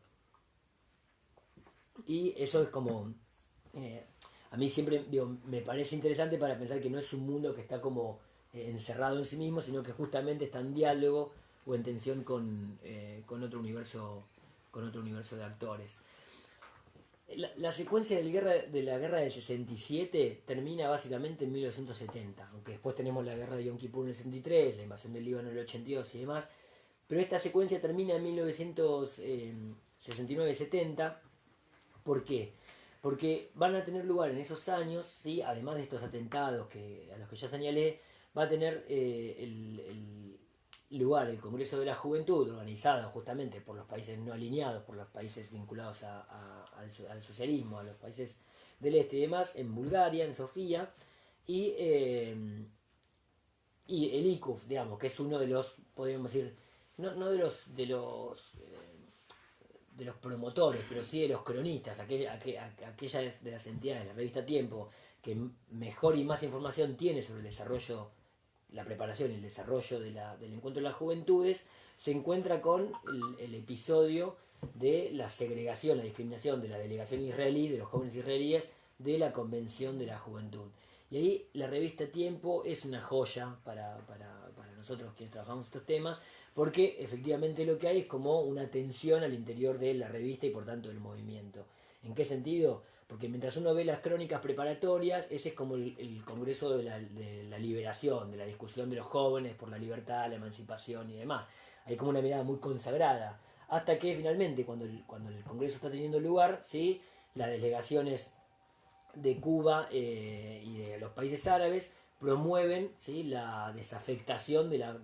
Y eso es como, a mí siempre me parece interesante para pensar que no es un mundo que está como encerrado en sí mismo, sino que justamente está en diálogo o en tensión con otro universo de actores. La secuencia de la guerra del 67 termina básicamente en 1970, aunque después tenemos la guerra de Yom Kippur en el 63, la invasión del Líbano en el 82 y demás, pero esta secuencia termina en 1969-70. ¿Por qué? Porque van a tener lugar en esos años, ¿sí? Además de estos atentados a los que ya señalé, va a tener lugar el Congreso de la Juventud, organizado justamente por los países no alineados, por los países vinculados al socialismo, a los países del este y demás, en Bulgaria, en Sofía, y el ICUF, digamos, que es uno de los, podríamos decir, no de los promotores, pero sí de los cronistas, aquellas de las entidades, la revista Tiempo, que mejor y más información tiene sobre el desarrollo, la preparación y el desarrollo del encuentro de las juventudes, se encuentra con el episodio de la segregación, la discriminación de la delegación israelí, de los jóvenes israelíes, de la Convención de la Juventud. Y ahí la revista Tiempo es una joya para nosotros quienes trabajamos estos temas, porque efectivamente lo que hay es como una tensión al interior de la revista y por tanto del movimiento. ¿En qué sentido? Porque mientras uno ve las crónicas preparatorias, ese es como el congreso de la liberación, de la discusión de los jóvenes por la libertad, la emancipación y demás. Hay como una mirada muy consagrada. Hasta que finalmente, cuando el congreso está teniendo lugar, ¿sí? Las delegaciones de Cuba y de los países árabes promueven, ¿sí? La desafectación de la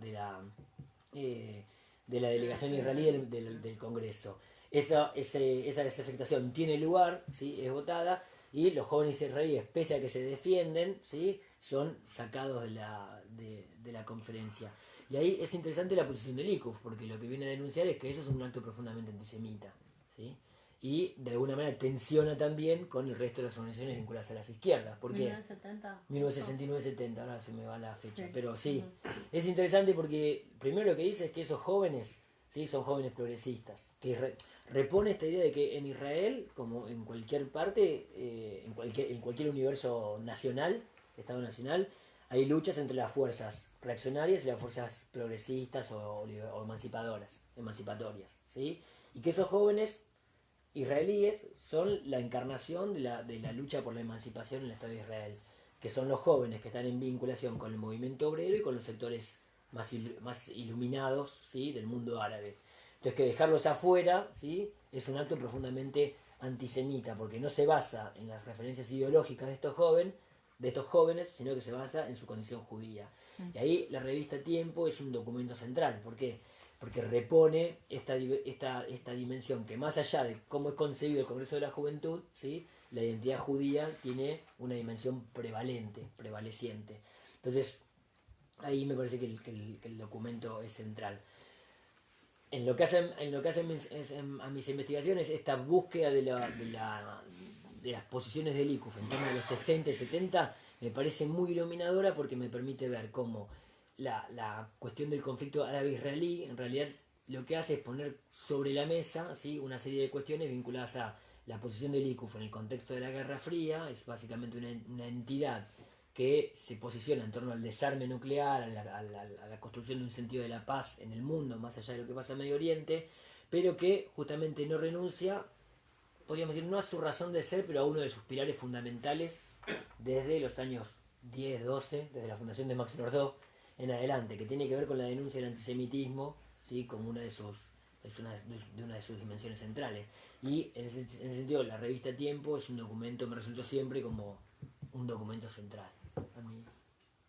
delegación israelí del Congreso. Esa desafectación tiene lugar, ¿sí? Es votada, y los jóvenes israelíes, pese a que se defienden, ¿sí? Son sacados de la conferencia. Y ahí es interesante la posición del ICUF, porque lo que viene a denunciar es que eso es un acto profundamente antisemita, ¿sí? Y de alguna manera tensiona también con el resto de las organizaciones vinculadas a las izquierdas. ¿Por qué? 1969-70, ahora se me va la fecha. Sí. Pero sí, es interesante porque primero lo que dice es que esos jóvenes, ¿sí? Son jóvenes progresistas, que repone esta idea de que en Israel, como en cualquier parte, en cualquier universo nacional, Estado nacional, hay luchas entre las fuerzas reaccionarias y las fuerzas progresistas o emancipatorias, ¿sí? Y que esos jóvenes israelíes son la encarnación de la lucha por la emancipación en el Estado de Israel, que son los jóvenes que están en vinculación con el movimiento obrero y con los sectores más iluminados, ¿sí? Del mundo árabe. Entonces, que dejarlos afuera, ¿sí? Es un acto profundamente antisemita, porque no se basa en las referencias ideológicas de estos jóvenes, sino que se basa en su condición judía. Y ahí la revista Tiempo es un documento central. ¿Por qué? Porque repone esta dimensión que, más allá de cómo es concebido el Congreso de la Juventud, ¿sí? La identidad judía tiene una dimensión prevaleciente. Entonces, ahí me parece que el documento es central. En lo que hacen a mis investigaciones, esta búsqueda de las posiciones del ICUF en torno a los 60 y 70 me parece muy iluminadora, porque me permite ver cómo la cuestión del conflicto árabe-israelí en realidad lo que hace es poner sobre la mesa, ¿sí? Una serie de cuestiones vinculadas a la posición del ICUF en el contexto de la Guerra Fría. Es básicamente una entidad que se posiciona en torno al desarme nuclear, a la construcción de un sentido de la paz en el mundo, más allá de lo que pasa en Medio Oriente, pero que justamente no renuncia podríamos decir, no a su razón de ser, pero a uno de sus pilares fundamentales desde los años 10, 12, desde la fundación de Max Nordau en adelante, que tiene que ver con la denuncia del antisemitismo, ¿sí? Como una de una de sus dimensiones centrales. Y en ese sentido, la revista Tiempo es un documento, me resultó siempre como un documento central. A mí.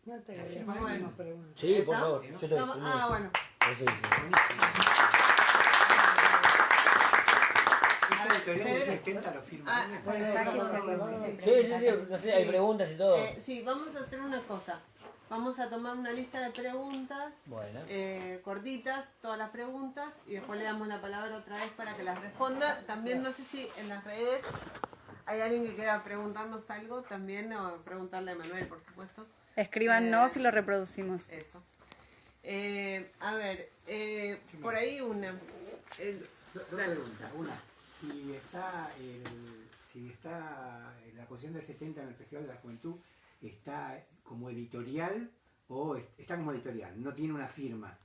No te quería Bueno. hacer una pregunta. Sí, por ¿Está? favor. Yo estoy- Bueno. Sí, sí. Esa editorial del Fede- 70 lo firma. Sí, no sé, hay preguntas y todo. Sí, vamos a hacer una cosa. Vamos a tomar una lista de preguntas Bueno. cortitas, todas las preguntas, y después le damos la palabra otra vez para que las responda. También no sé si en las redes hay alguien que quiera preguntarnos algo también, o preguntarle a Manuel, por supuesto. Escríbanos y lo reproducimos. Eso. A ver, por ahí una. Dos preguntas. Una, si está la posición del 70 en el Festival de la Juventud, ¿está como editorial o está como editorial? No tiene una firma.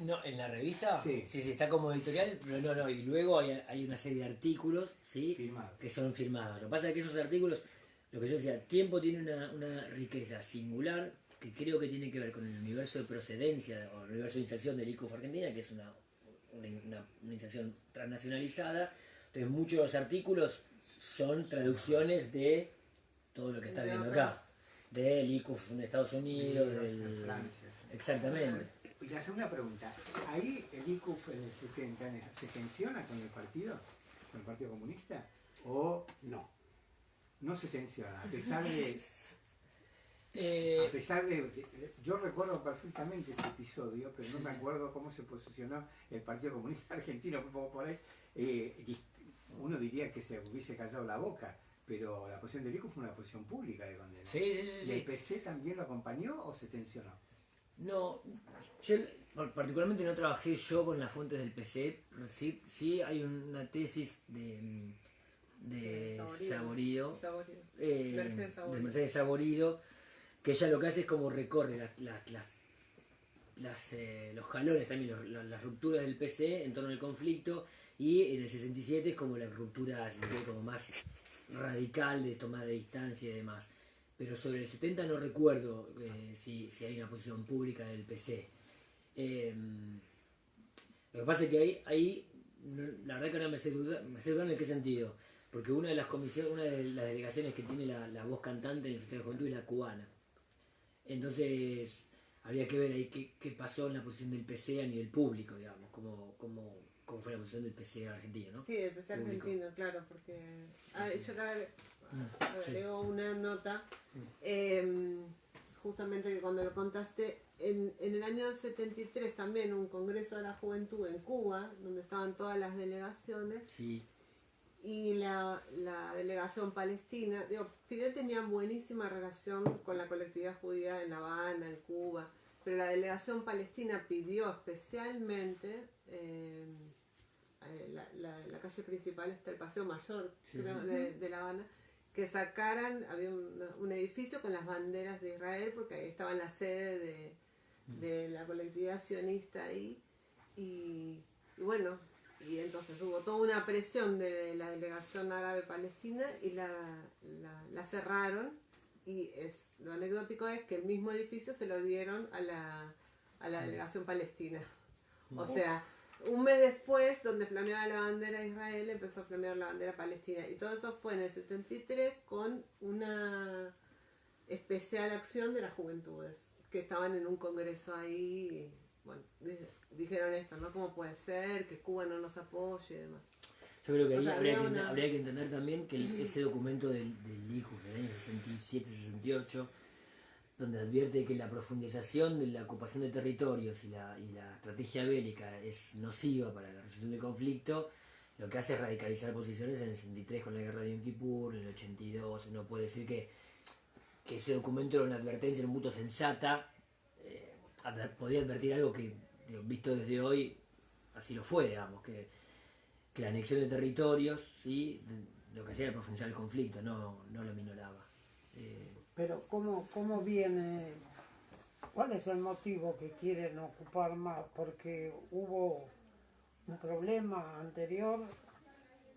No, en la revista Sí. sí, está como editorial, pero no, y luego hay una serie de artículos, ¿sí? Firmados. Que son firmados. Lo que pasa es que esos artículos, lo que yo decía, Tiempo tiene una riqueza singular que creo que tiene que ver con el universo de procedencia o el universo de inserción del ICUF Argentina, que es una inserción transnacionalizada. Entonces muchos de los artículos son traducciones de todo lo que está De viendo otras. acá. Del ICUF en Estados Unidos, En Francia. exactamente. Y la segunda pregunta, ¿ahí el ICUF en el 70 se tensiona con el Partido Comunista? ¿O no? No se tensiona, a pesar de... Yo recuerdo perfectamente ese episodio, pero no me acuerdo cómo se posicionó el Partido Comunista Argentino, como por ahí. Uno diría que se hubiese callado la boca, pero la posición del ICUF fue una posición pública de condena. Sí. ¿Y el PC también lo acompañó o se tensionó? No, yo particularmente no trabajé yo con las fuentes del PC. Sí hay una tesis de Saborido, Mercedes Saborido. de Mercedes Saborido, que ella lo que hace es como recorre los jalones también, las rupturas del PC en torno al conflicto, y en el 67 es como la ruptura, si se quiere, como más radical de toma de distancia y demás. Pero sobre el 70 no recuerdo si hay una posición pública del PC. Lo que pasa es que ahí la verdad que ahora me hace dudar en qué sentido. Porque una de las delegaciones que tiene la voz cantante en el Festival de Juventud es la cubana. Entonces habría que ver ahí qué pasó en la posición del PC a nivel público, digamos, cómo fue la posición del PC argentino, ¿no? Sí, el PC argentino, claro, porque yo le agrego una nota, justamente que cuando lo contaste, en el año 73 también un congreso de la juventud en Cuba, donde estaban todas las delegaciones, Sí. y la delegación palestina, Fidel tenía buenísima relación con la colectividad judía en La Habana, en Cuba, pero la delegación palestina pidió especialmente, la calle principal está el Paseo Mayor de La Habana, que sacaran, había un edificio con las banderas de Israel, porque ahí estaba la sede de la colectividad sionista ahí, y bueno, y entonces hubo toda una presión de la delegación árabe palestina y la cerraron, y lo anecdótico es que el mismo edificio se lo dieron a la delegación palestina. O sea, un mes después, donde flameaba la bandera de Israel, empezó a flamear la bandera palestina. Y todo eso fue en el 73 con una especial acción de las juventudes, que estaban en un congreso ahí. Y, bueno, dijeron esto, ¿no? ¿Cómo puede ser que Cuba no nos apoye y demás? Yo creo que ahí O sea, habría que entender también que ese documento del ICUF del año 67-68, donde advierte que la profundización de la ocupación de territorios y la estrategia bélica es nociva para la resolución del conflicto, lo que hace es radicalizar posiciones en el 63 con la guerra de Yom Kippur, en el 82. Uno puede decir que ese documento era una advertencia, era un punto sensata, podía advertir algo que, visto desde hoy, así lo fue, digamos, que la anexión de territorios, ¿sí? Lo que hacía era profundizar el conflicto, no lo minoraba. Pero ¿cómo viene? ¿Cuál es el motivo que quieren ocupar más? Porque hubo un problema anterior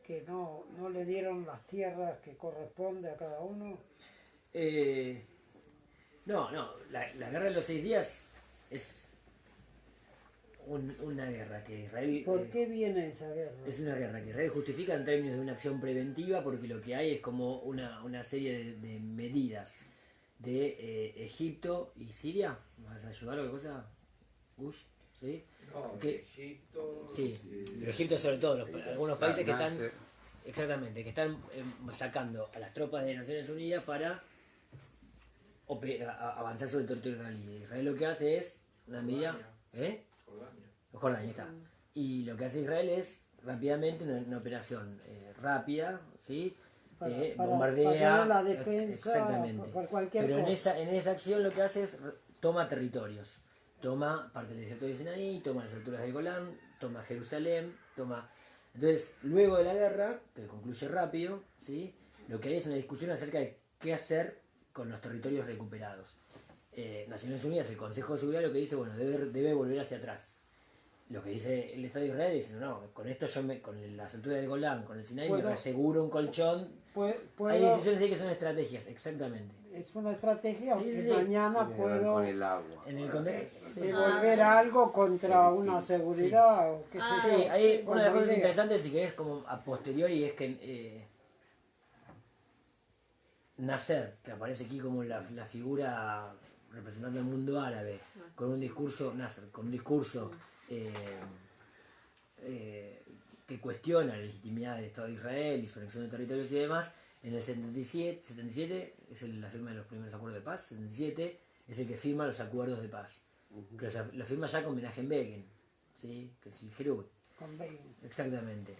que no le dieron las tierras que corresponde a cada uno? No, la guerra de los 6 días es una guerra que Israel... ¿Por qué viene esa guerra? Es una guerra que Israel justifica en términos de una acción preventiva porque lo que hay es como una serie de medidas de Egipto y Siria. ¿Me vas a ayudar o qué cosa? Gus, ¿sí? No, Que- Egipto. Sí, pero Egipto sobre todo, algunos países que están... Nasser. Exactamente, que están sacando a las tropas de Naciones Unidas para avanzar sobre el territorio israelí. Israel lo que hace es una medida... ¿Eh? Jordania, está. Y lo que hace Israel es rápidamente una operación rápida, ¿sí? Bombardea. para la defensa exactamente. por cualquier Pero cosa. en esa acción lo que hace es toma territorios. Toma parte del desierto de Sinaí, toma las alturas del Golán, toma Jerusalén, toma... Entonces, luego de la guerra, que concluye rápido, ¿sí? Lo que hay es una discusión acerca de qué hacer con los territorios recuperados. Naciones Unidas, el Consejo de Seguridad, lo que dice, bueno, debe volver hacia atrás. Lo que dice el Estado de Israel dice, no, con esto con las alturas del Golán, con el Sinaí, me Puedo- aseguro un colchón. Puedo- Hay decisiones ahí que son estrategias, exactamente. es una estrategia, Sí, aunque sí. mañana Tiene que ver puedo con el agua. En el contexto... sí. devolver algo contra una seguridad o qué sé yo. Sí, hay una de las Como cosas idea. interesantes y que es como a posteriori es que Nasser, que aparece aquí como la figura representando el mundo árabe, con un discurso, Nasser, con un discurso que cuestiona la legitimidad del Estado de Israel y su anexión de territorios y demás, en el 77 es la firma de los primeros acuerdos de paz, 77 es el que firma los acuerdos de paz, que lo firma ya con Menachem Begin, ¿sí? Que es el Herut. Con Begin. Exactamente.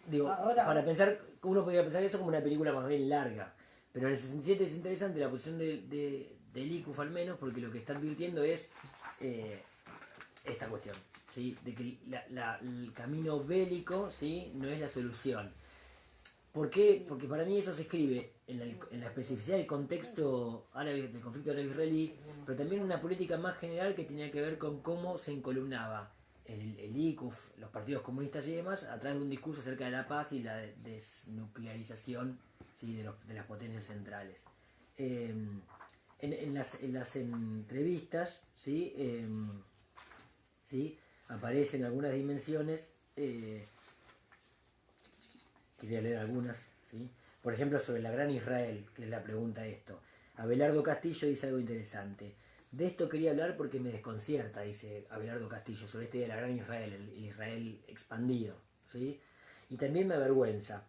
Digo, Ahora- para pensar, uno podría pensar eso como una película más bien larga, pero en el 67 es interesante la posición del ICUF al menos, porque lo que está advirtiendo es esta cuestión, ¿sí? De que el camino bélico, ¿sí? No es la solución. ¿Por qué? Porque para mí eso se escribe en la especificidad del contexto árabe, del conflicto árabe-israelí, pero también en una política más general que tenía que ver con cómo se encolumnaba el ICUF, los partidos comunistas y demás, a través de un discurso acerca de la paz y la desnuclearización, ¿sí? de las potencias centrales. En las entrevistas, ¿sí? ¿Sí? Aparecen algunas dimensiones, quería leer algunas, ¿sí? Por ejemplo, sobre la Gran Israel, que es la pregunta de esto. Abelardo Castillo dice algo interesante. De esto quería hablar porque me desconcierta, dice Abelardo Castillo, sobre este de la Gran Israel, el Israel expandido, ¿sí? Y también me avergüenza.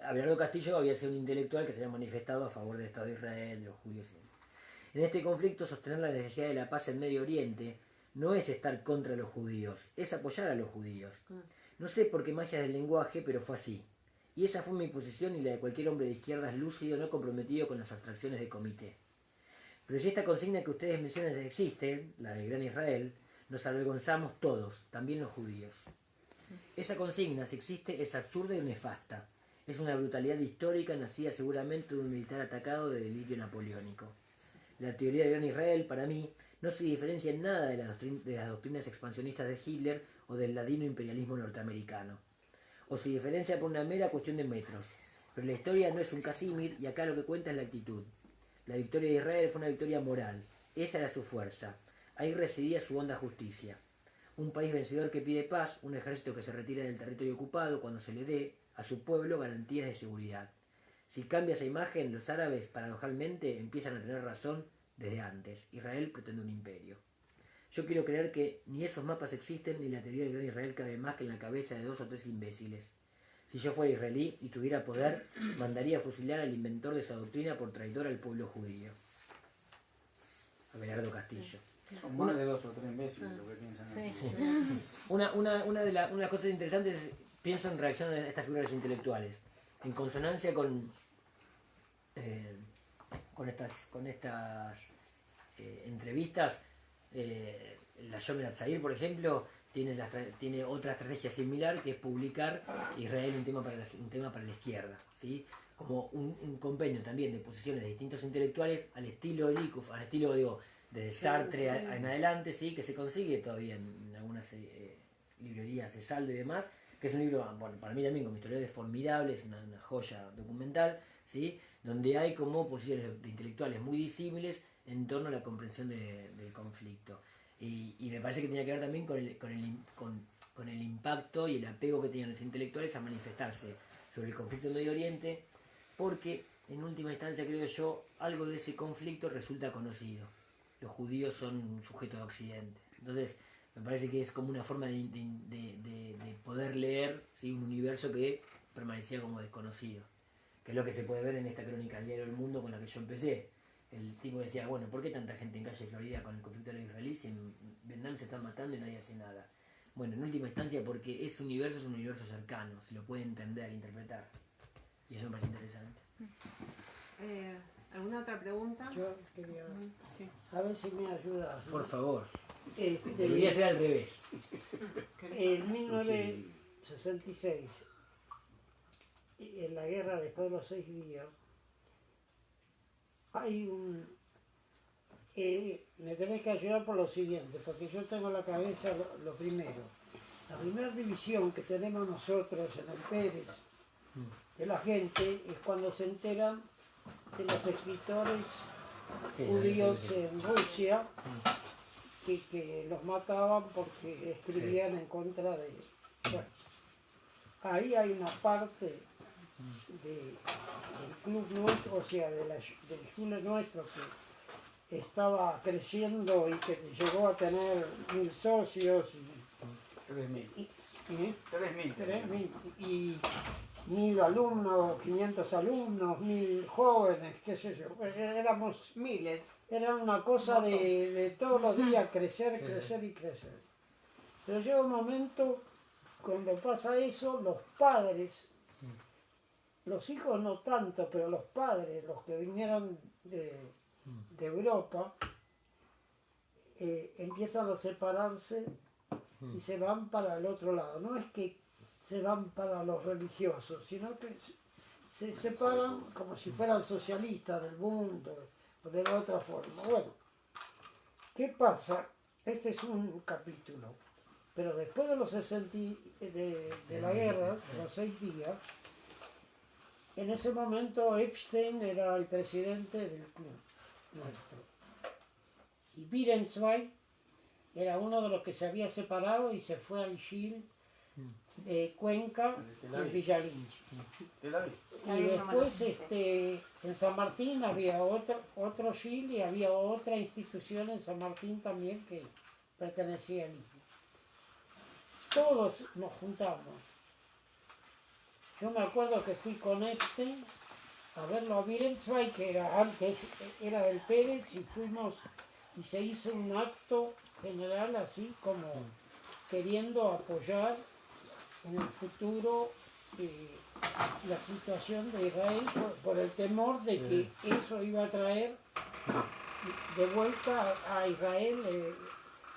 Abelardo Castillo había sido un intelectual que se había manifestado a favor del Estado de Israel, de los judíos. En este conflicto, sostener la necesidad de la paz en Medio Oriente no es estar contra los judíos, es apoyar a los judíos. No sé por qué magias del lenguaje, pero fue así. Y esa fue mi posición y la de cualquier hombre de izquierdas lúcido no comprometido con las abstracciones de comité. Pero si esta consigna que ustedes mencionan existe, la del Gran Israel, nos avergonzamos todos, también los judíos. Esa consigna, si existe, es absurda y nefasta. Es una brutalidad histórica nacida seguramente de un militar atacado de delirio napoleónico. La teoría del Gran Israel, para mí, no se diferencia en nada de las doctrinas expansionistas de Hitler o del ladino imperialismo norteamericano. O se diferencia por una mera cuestión de metros. Pero la historia no es un Casimir y acá lo que cuenta es la actitud. La victoria de Israel fue una victoria moral. Esa era su fuerza. Ahí residía su honda justicia. Un país vencedor que pide paz, un ejército que se retira del territorio ocupado cuando se le dé a su pueblo garantías de seguridad. Si cambia esa imagen, los árabes, paradojalmente, empiezan a tener razón desde antes. Israel pretende un imperio. Yo quiero creer que ni esos mapas existen ni la teoría del Gran Israel cabe más que en la cabeza de 2 o 3 imbéciles. Si yo fuera israelí y tuviera poder, mandaría a fusilar al inventor de esa doctrina por traidor al pueblo judío. Abelardo Castillo. Son más de 2 o 3 imbéciles lo que piensan así. Una de las cosas interesantes es, pienso en reacción a estas figuras intelectuales, en consonancia con estas entrevistas. La Yomer Atzair, por ejemplo, tiene otra estrategia similar, que es publicar Israel un tema para la izquierda, ¿sí? Como un compendio también de posiciones de distintos intelectuales al estilo de Likov, al estilo, digo, de Sartre en adelante, ¿sí? Que se consigue todavía en algunas librerías de saldo y demás, que es un libro, bueno, para mí también como historiador es formidable, es una joya documental, ¿sí? Donde hay como posiciones de intelectuales muy disímiles en torno a la comprensión del conflicto. Y me parece que tenía que ver también con el impacto y el apego que tenían los intelectuales a manifestarse sobre el conflicto en Medio Oriente, porque en última instancia, creo yo, algo de ese conflicto resulta conocido. Los judíos son un sujeto de Occidente. Entonces, me parece que es como una forma de poder leer, ¿sí? Un universo que permanecía como desconocido. Que es lo que se puede ver en esta crónica del diario El Mundo con la que yo empecé. El tipo decía, bueno, ¿por qué tanta gente en calle Florida con el conflicto israelí si en Vietnam se están matando y nadie hace nada? Bueno, en última instancia porque ese universo es un universo cercano, se lo puede entender, interpretar. Y eso me parece interesante. ¿Alguna otra pregunta? Yo quería Sí. a ver si me ayudas, ¿no? Por favor. Debería ser al revés. En 1966, en la guerra después de los 6 días, hay un... me tenés que ayudar por lo siguiente, porque yo tengo en la cabeza lo primero. La primera división que tenemos nosotros en el Pérez de la gente es cuando se enteran de los escritores judíos en Rusia que los mataban porque escribían en contra de... Bueno, ahí hay una parte del club nuestro, o sea, del Schule nuestro que estaba creciendo y que llegó a tener 1000 socios. 3.000. 3.000 y 1.000 alumnos, 500 alumnos, 1.000 jóvenes, qué sé yo. Éramos Miles. Era una cosa de todos los días crecer, crecer y crecer. Pero llega un momento, cuando pasa eso, los padres, los hijos no tanto, pero los padres, los que vinieron de Europa, empiezan a separarse y se van para el otro lado. No es que se van para los religiosos, sino que se separan como si fueran socialistas del mundo o de la otra forma. Bueno, ¿qué pasa? Este es un capítulo, pero después de los 60 de la guerra, de los 6 días, en ese momento Epstein era el presidente del club nuestro. Y Birenzweig era uno de los que se había separado y se fue al Gil de Cuenca en Villa Lynch. Y después en San Martín había otro Gil y había otra institución en San Martín también que pertenecía al IFE. Todos nos juntamos. Yo me acuerdo que fui con a verlo a Birenzweig, que antes era del Pérez, y fuimos y se hizo un acto general así como queriendo apoyar en el futuro la situación de Israel por el temor de que eso iba a traer de vuelta a Israel,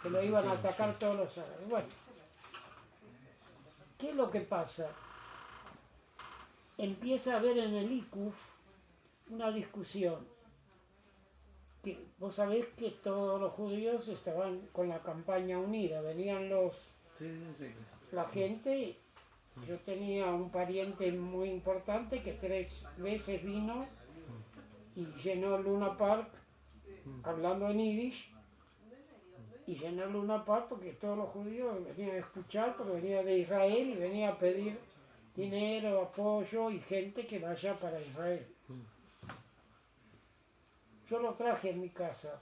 que lo iban a atacar todos los árabes. Bueno, ¿qué es lo que pasa? Empieza a haber en el ICUF una discusión, que vos sabés que todos los judíos estaban con la campaña unida, venían la gente. Yo tenía un pariente muy importante que 3 veces vino y llenó Luna Park hablando en yiddish, y llenó Luna Park porque todos los judíos venían a escuchar, porque venía de Israel y venía a pedir dinero, apoyo y gente que vaya para Israel. Yo lo traje en mi casa.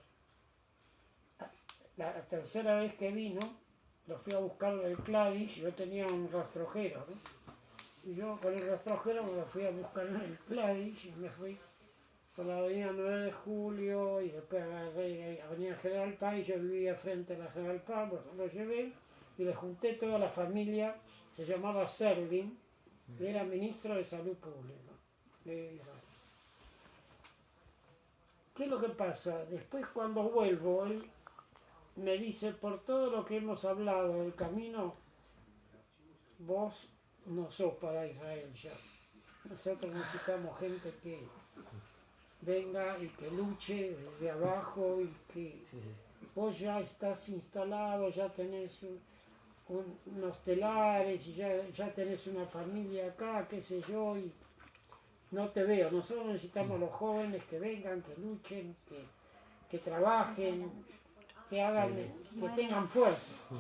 La tercera vez que vino, lo fui a buscar del Cladish, yo tenía un rastrojero, ¿no? Y yo con el rastrojero me lo fui a buscar en el Cladish y me fui por la avenida 9 de Julio y después agarré avenida General Paz, y yo vivía frente a la General Paz, pues lo llevé y le junté toda la familia. Se llamaba Serling y era ministro de Salud Pública de Israel. ¿Qué es lo que pasa? Después cuando vuelvo, él me dice, por todo lo que hemos hablado del camino, vos no sos para Israel ya. Nosotros necesitamos gente que venga y que luche desde abajo, y que vos ya estás instalado, ya tenés unos telares y ya tenés una familia acá, qué sé yo, y no te veo. Nosotros necesitamos los jóvenes que vengan, que luchen, que trabajen, que hagan, que tengan fuerza.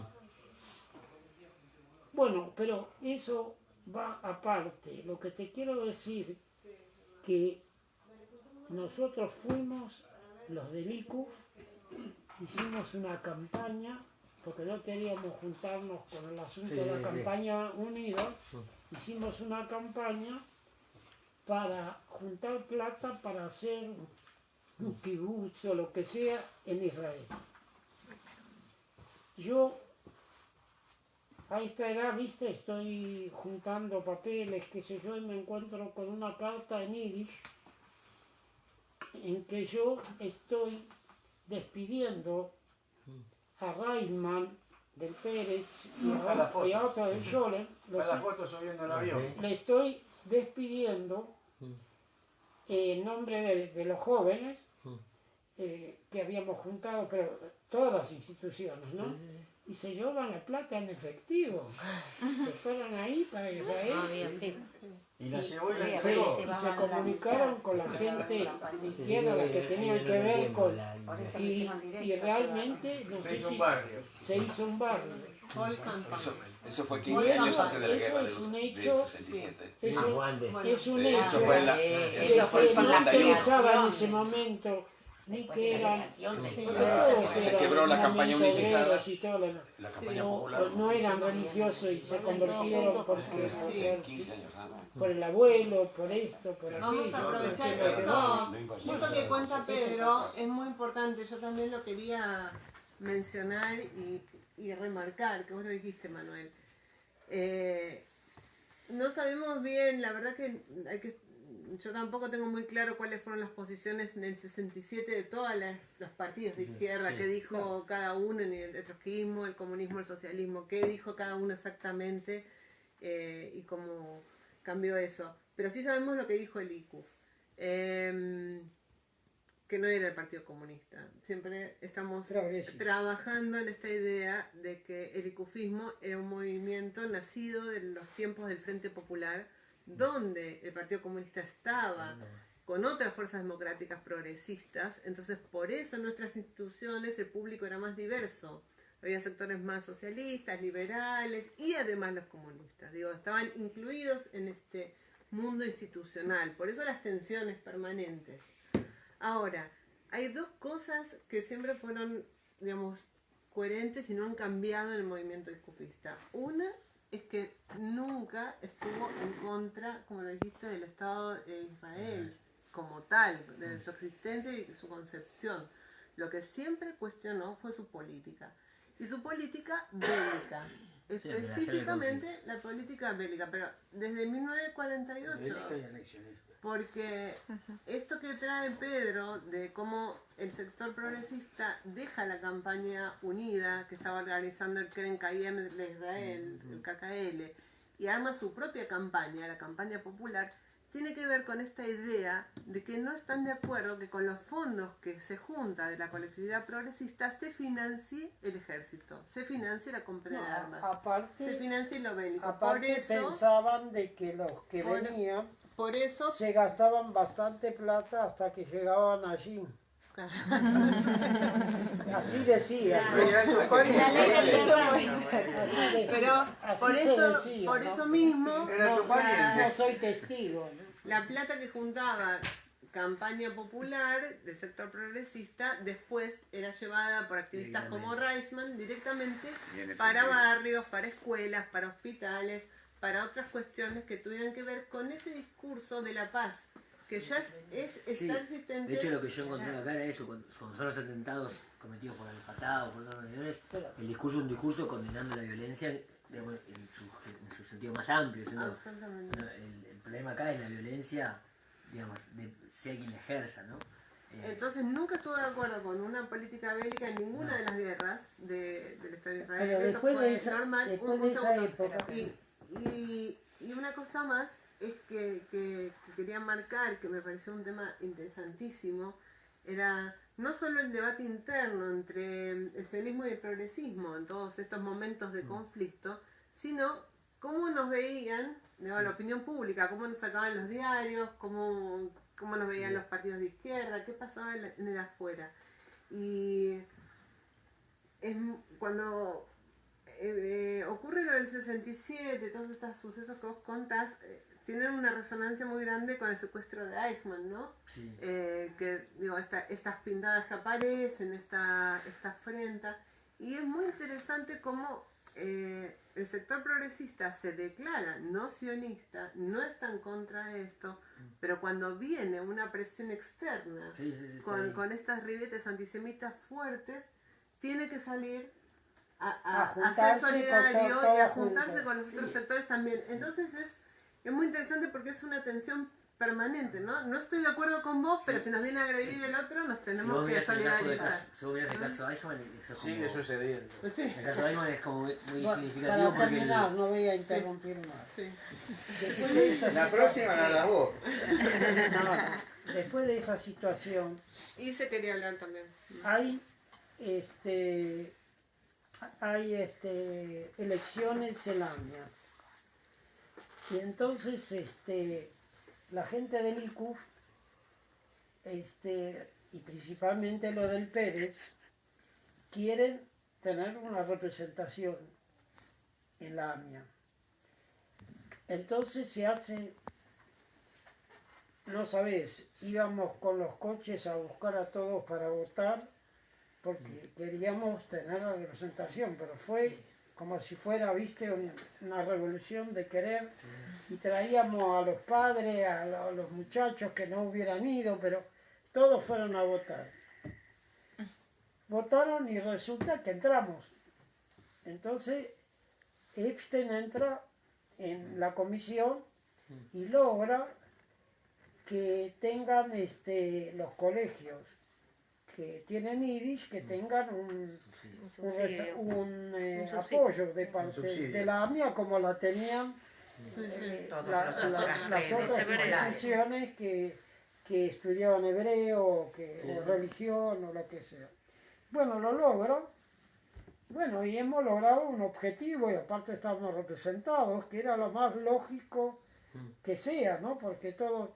Bueno, pero eso va aparte. Lo que te quiero decir que nosotros fuimos los del ICUF, hicimos una campaña, porque no queríamos juntarnos con el asunto de la campaña Unidos, hicimos una campaña para juntar plata para hacer un kibutz o lo que sea en Israel. Yo a esta edad, viste, estoy juntando papeles, qué sé yo, y me encuentro con una carta en yiddish en que yo estoy despidiendo a Reisman del Pérez y a otro del Scholler. Para la foto subiendo el avión. Le estoy despidiendo en nombre de los jóvenes que habíamos juntado, pero todas las instituciones, ¿no? Y se llevan la plata en efectivo. Se fueron ahí para Israel. Y la llevó y la Sí, entregó. y se comunicaron con la gente de izquierda, la que tenían que ver con... Y realmente, no Se sé hizo si un barrio. se hizo un barrio. Eso fue Y 15 años eso antes de la guerra es un del hecho, 67. es Ah, un- fue antes. es un Eso hecho fue en la- que eso fue el no 51. interesaba en ese momento ni que eran... Se quebró la campaña unificada. Y todo lo demás. La campaña No, popular. no eran religiosos y se convirtieron Hace 15 años antes. por el abuelo, por esto, por aquello. Vamos a aprovechar esto que cuenta Pedro, es muy importante, yo también lo quería mencionar y remarcar, que vos lo dijiste, Manuel. No sabemos bien, la verdad que yo tampoco tengo muy claro cuáles fueron las posiciones en el 67 de todos los partidos de izquierda, qué dijo cada uno, en el trotskismo, el comunismo, el socialismo, qué dijo cada uno exactamente y cómo cambió eso. Pero sí sabemos lo que dijo el ICUF, que no era el Partido Comunista. Siempre estamos trabajando en esta idea de que el icufismo era un movimiento nacido de los tiempos del Frente Popular, donde el Partido Comunista estaba con otras fuerzas democráticas progresistas. Entonces, por eso en nuestras instituciones el público era más diverso. Había sectores más socialistas, liberales y además los comunistas. Digo, estaban incluidos en este mundo institucional. Por eso las tensiones permanentes. Ahora, hay dos cosas que siempre fueron, digamos, coherentes y no han cambiado en el movimiento icufista. Una es que nunca estuvo en contra, como lo dijiste, del Estado de Israel como tal, de su existencia y su concepción. Lo que siempre cuestionó fue su política. Y su política bélica. Específicamente la política bélica, pero desde 1948. Porque esto que trae Pedro de cómo el sector progresista deja la campaña unida que estaba organizando el Keren Kayem de Israel, el KKL, y arma su propia campaña, la campaña popular, tiene que ver con esta idea de que no están de acuerdo que con los fondos que se junta de la colectividad progresista se financie el ejército, se financie la compra de armas, se financie lo bélico. Aparte Por eso, pensaban de que los que venían por eso se gastaban bastante plata hasta que llegaban allí. Así decían. Eso puede ser. Pero Así por se eso, decía, por ¿no? eso mismo, No soy testigo, ¿no? la plata que juntaba campaña popular del sector progresista después era llevada por activistas como Reisman directamente para barrios, para escuelas, para hospitales, para otras cuestiones que tuvieran que ver con ese discurso de la paz, que ya está existente. De hecho, lo que yo encontré acá era eso, cuando son los atentados cometidos por el Fatah o por otras organizaciones, el discurso es un discurso condenando la violencia, digamos, en su sentido más amplio. Absolutamente. El problema acá es la violencia, digamos, sea quien la ejerza, ¿no? Entonces nunca estuve de acuerdo con una política bélica en ninguna de las guerras del Estado de Israel. Pero Eso después fue de esa, normal. después Un de esa segundo. época, Y una cosa más es que quería marcar, que me pareció un tema interesantísimo, era no solo el debate interno entre el sionismo y el progresismo en todos estos momentos de conflicto, sino cómo nos veían, digo, la opinión pública, cómo nos sacaban los diarios, cómo nos veían los partidos de izquierda, qué pasaba en el afuera. Y cuando ocurre lo del 67, todos estos sucesos que vos contás, tienen una resonancia muy grande con el secuestro de Eichmann, ¿no? Sí. Que digo, estas pintadas que aparecen, esta afrenta. Y es muy interesante cómo el sector progresista se declara no sionista, no está en contra de esto, pero cuando viene una presión externa con estas ribetes antisemitas fuertes, tiene que salir a ser solidario y a juntarse con los otros sectores también. Entonces es muy interesante porque es una tensión permanente, ¿no? No estoy de acuerdo con vos, pero si nos viene a agredir el otro, nos tenemos que solidarizar. Si vos mirás el caso de Eichmann, eso Sigue sucediendo. el caso de Eichmann es como muy significativo Para porque terminar, no voy a interrumpir más. Sí. Después de esta La próxima la das vos. después de esa situación, Y se quería hablar también. hay elecciones en AMIA. Y entonces la gente del ICU, y principalmente lo del Pérez, quieren tener una representación en la AMIA. Entonces se hace, no sabés, íbamos con los coches a buscar a todos para votar porque queríamos tener la representación, pero fue como si fuera, viste, una revolución de querer, y traíamos a los padres, a los muchachos que no hubieran ido, pero todos fueron a votar. Votaron y resulta que entramos. Entonces Epstein entra en la comisión y logra que tengan los colegios que tienen Yiddish, que tengan un apoyo de parte de la AMIA como la tenían las otras instituciones que estudiaban hebreo o religión o lo que sea. Bueno, lo logro. Bueno, y hemos logrado un objetivo y aparte estamos representados, que era lo más lógico que sea, ¿no? Porque todo...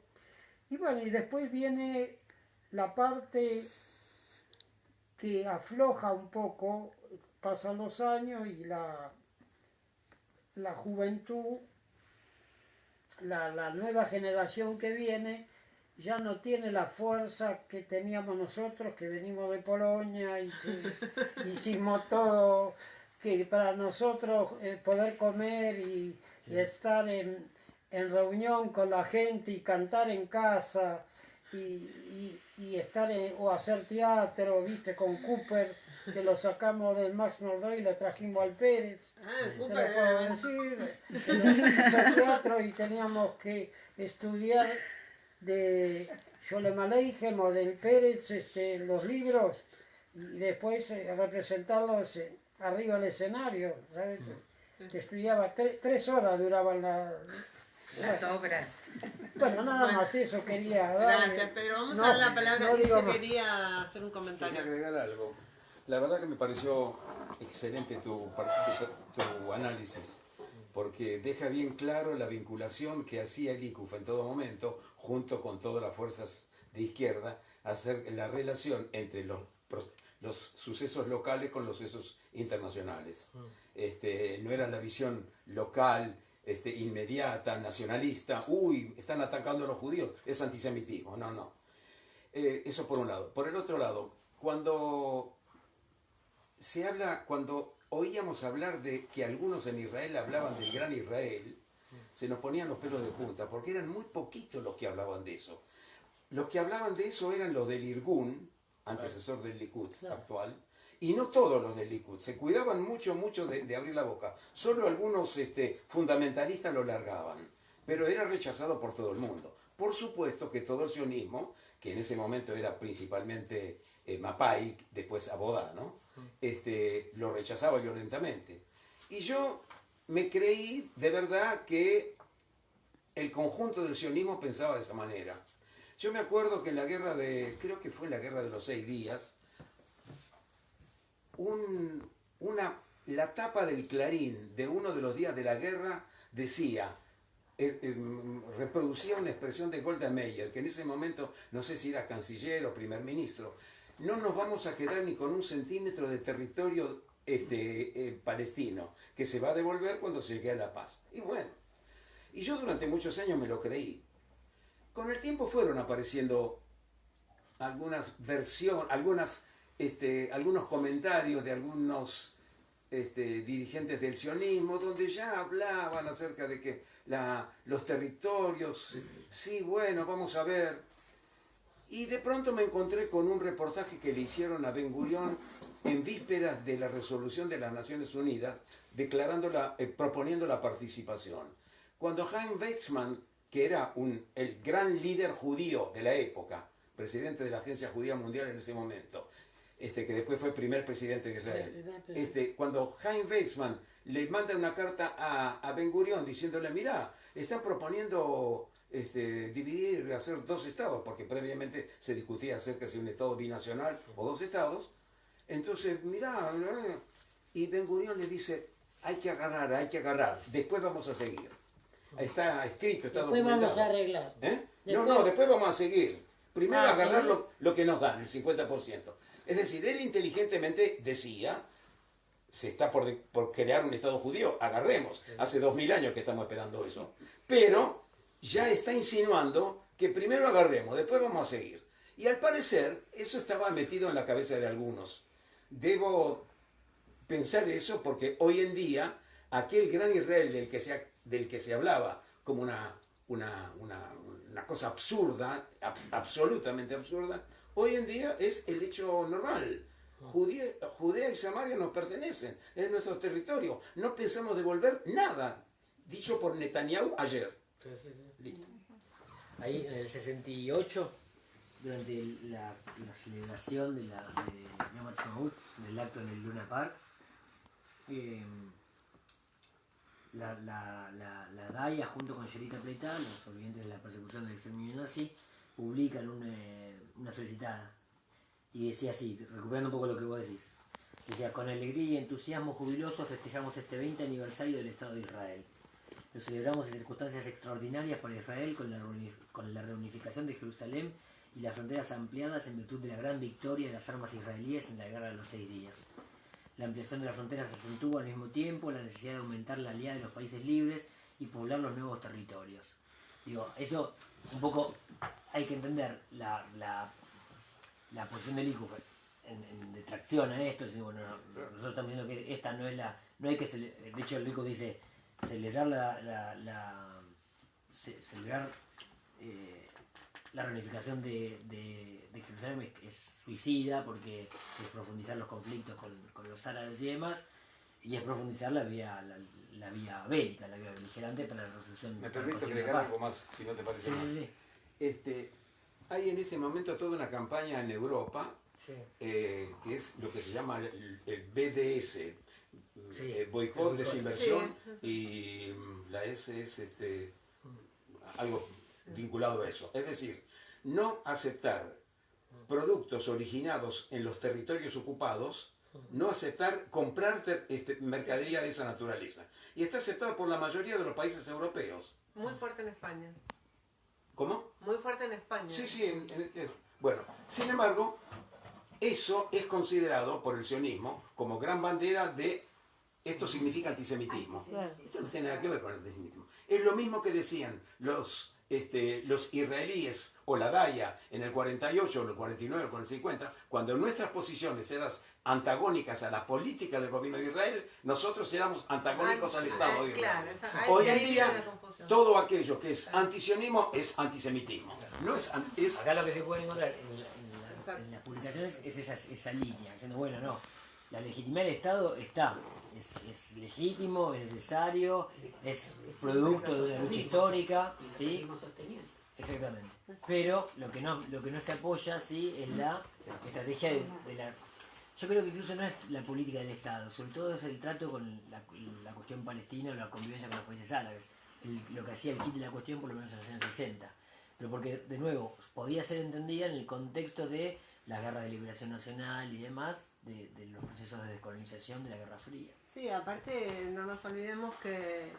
Y bueno, y después viene la parte que afloja un poco, pasan los años y la juventud, la nueva generación que viene, ya no tiene la fuerza que teníamos nosotros, que venimos de Polonia y que hicimos todo, que para nosotros poder comer y estar en reunión con la gente y cantar en casa y estar o hacer teatro, viste, con Cooper, que lo sacamos del Max Nordau y lo trajimos al Pérez. Te lo puedo decir. Hizo teatro y teníamos que estudiar de Sholem Aleichem o del Pérez los libros y después representarlos arriba del escenario, ¿sabes? Que estudiaba 3 horas duraban las obras. Bueno, nada más eso quería dar. Gracias, Pedro. Vamos a dar la palabra a Lisa, quería hacer un comentario. Quería agregar algo. La verdad que me pareció excelente tu análisis, porque deja bien claro la vinculación que hacía el ICUF en todo momento, junto con todas las fuerzas de izquierda, hacer la relación entre los sucesos locales con los sucesos internacionales. No era la visión local, inmediata, nacionalista, están atacando a los judíos, es antisemitismo, no. Eso por un lado. Por el otro lado, cuando oíamos hablar de que algunos en Israel hablaban del gran Israel, se nos ponían los pelos de punta, porque eran muy poquitos los que hablaban de eso. Los que hablaban de eso eran los del Irgun, antecesor del Likud actual, y no todos los del Likud. Se cuidaban mucho de abrir la boca. Solo algunos fundamentalistas lo largaban, pero era rechazado por todo el mundo. Por supuesto que todo el sionismo, que en ese momento era principalmente Mapai, después Abodá, ¿no? Lo rechazaba violentamente. Y yo me creí de verdad que el conjunto del sionismo pensaba de esa manera. Yo me acuerdo que en la guerra creo que fue en la guerra de los 6 días, la tapa del Clarín de uno de los días de la guerra decía, reproducía una expresión de Golda Meir, que en ese momento, no sé si era canciller o primer ministro, no nos vamos a quedar ni con 1 centímetro de territorio palestino, que se va a devolver cuando se llegue a la paz. Y bueno, y yo durante muchos años me lo creí. Con el tiempo fueron apareciendo algunas versiones, algunos comentarios de algunos dirigentes del sionismo, donde ya hablaban acerca de que los territorios, sí, bueno, vamos a ver. Y de pronto me encontré con un reportaje que le hicieron a Ben Gurión en vísperas de la resolución de las Naciones Unidas, proponiendo la participación. Cuando Chaim Weizmann, que era el gran líder judío de la época, presidente de la Agencia Judía Mundial en ese momento, que después fue primer presidente de Israel, cuando Chaim Weizmann le manda una carta a Ben Gurión diciéndole, mirá, están proponiendo dividir, hacer 2 estados, porque previamente se discutía acerca de si un estado binacional o 2 estados. Entonces, mirá, y Ben Gurión le dice, hay que agarrar, después vamos a seguir. Está escrito, está después documentado. Vamos a arreglar. Después vamos a seguir. Primero agarrar ¿sí? lo que nos dan, el 50%. Es decir, él inteligentemente decía, se está por crear un Estado judío, agarremos. Hace 2000 años que estamos esperando eso. Pero ya está insinuando que primero agarremos, después vamos a seguir. Y al parecer, eso estaba metido en la cabeza de algunos. Debo pensar eso porque hoy en día, aquel gran Israel del que se hablaba como una cosa absurda, absolutamente absurda, hoy en día es el hecho normal. Judea y Samaria nos pertenecen, es nuestro territorio. No pensamos devolver nada, dicho por Netanyahu ayer. Listo. Ahí en el 68, durante la celebración de Yom Ha'atzmaut, del acto en el Luna Park, la DAIA junto con Sherita Pleitá, los sobrevivientes de la persecución del exterminio nazi, publican una solicitada. Y decía así, recuperando un poco lo que vos decís. Decía, con alegría y entusiasmo jubiloso festejamos este 20 aniversario del Estado de Israel. Lo celebramos en circunstancias extraordinarias para Israel con la reunificación de Jerusalén y las fronteras ampliadas en virtud de la gran victoria de las armas israelíes en la guerra de los 6 días. La ampliación de las fronteras acentúa al mismo tiempo la necesidad de aumentar la alianza de los países libres y poblar los nuevos territorios. Digo, eso un poco hay que entender la posición del ICUF en detracción a esto. Decir, bueno, nosotros estamos diciendo que esta no es no hay que de hecho el ICUF dice celebrar la reunificación de Jerusalén es suicida porque es profundizar los conflictos con los árabes y demás, y es profundizar la vía bélica, la vía beligerante para la resolución. ¿Me permite agregar algo más, si no te parece mal? Sí. Hay en este momento toda una campaña en Europa, que es lo que se llama el BDS, boicot, desinversión, y la S es algo vinculado a eso. Es decir, no aceptar productos originados en los territorios ocupados, no aceptar comprar mercadería de esa naturaleza. Y está aceptado por la mayoría de los países europeos. Muy fuerte en España. ¿Cómo? Muy fuerte en España. Sí, bueno, sin embargo, eso es considerado por el sionismo como gran bandera de esto significa antisemitismo. Esto no tiene nada que ver con el antisemitismo. Es lo mismo que decían los israelíes o la DAIA en el 48, o el 49, o el 50, cuando nuestras posiciones eran antagónicas a la política del gobierno de Israel, nosotros éramos antagónicos al Estado de Israel. Hoy en día, todo aquello que es antisionismo es antisemitismo. No es. Acá lo que se puede encontrar en las publicaciones es esa línea, diciendo, bueno, no, la legitimidad del Estado está. Es legítimo, es necesario, es producto de una lucha histórica, ¿sí? Exactamente. Pero lo que no se apoya, ¿sí? Es la estrategia de la... Yo creo que incluso no es la política del Estado, sobre todo es el trato con la cuestión palestina o la convivencia con los países árabes, lo que hacía el kit de la cuestión por lo menos en los años 60. pero porque, de nuevo, podía ser entendida en el contexto de la guerra de liberación nacional y demás, de los procesos de descolonización de la Guerra Fría. Sí, aparte no nos olvidemos que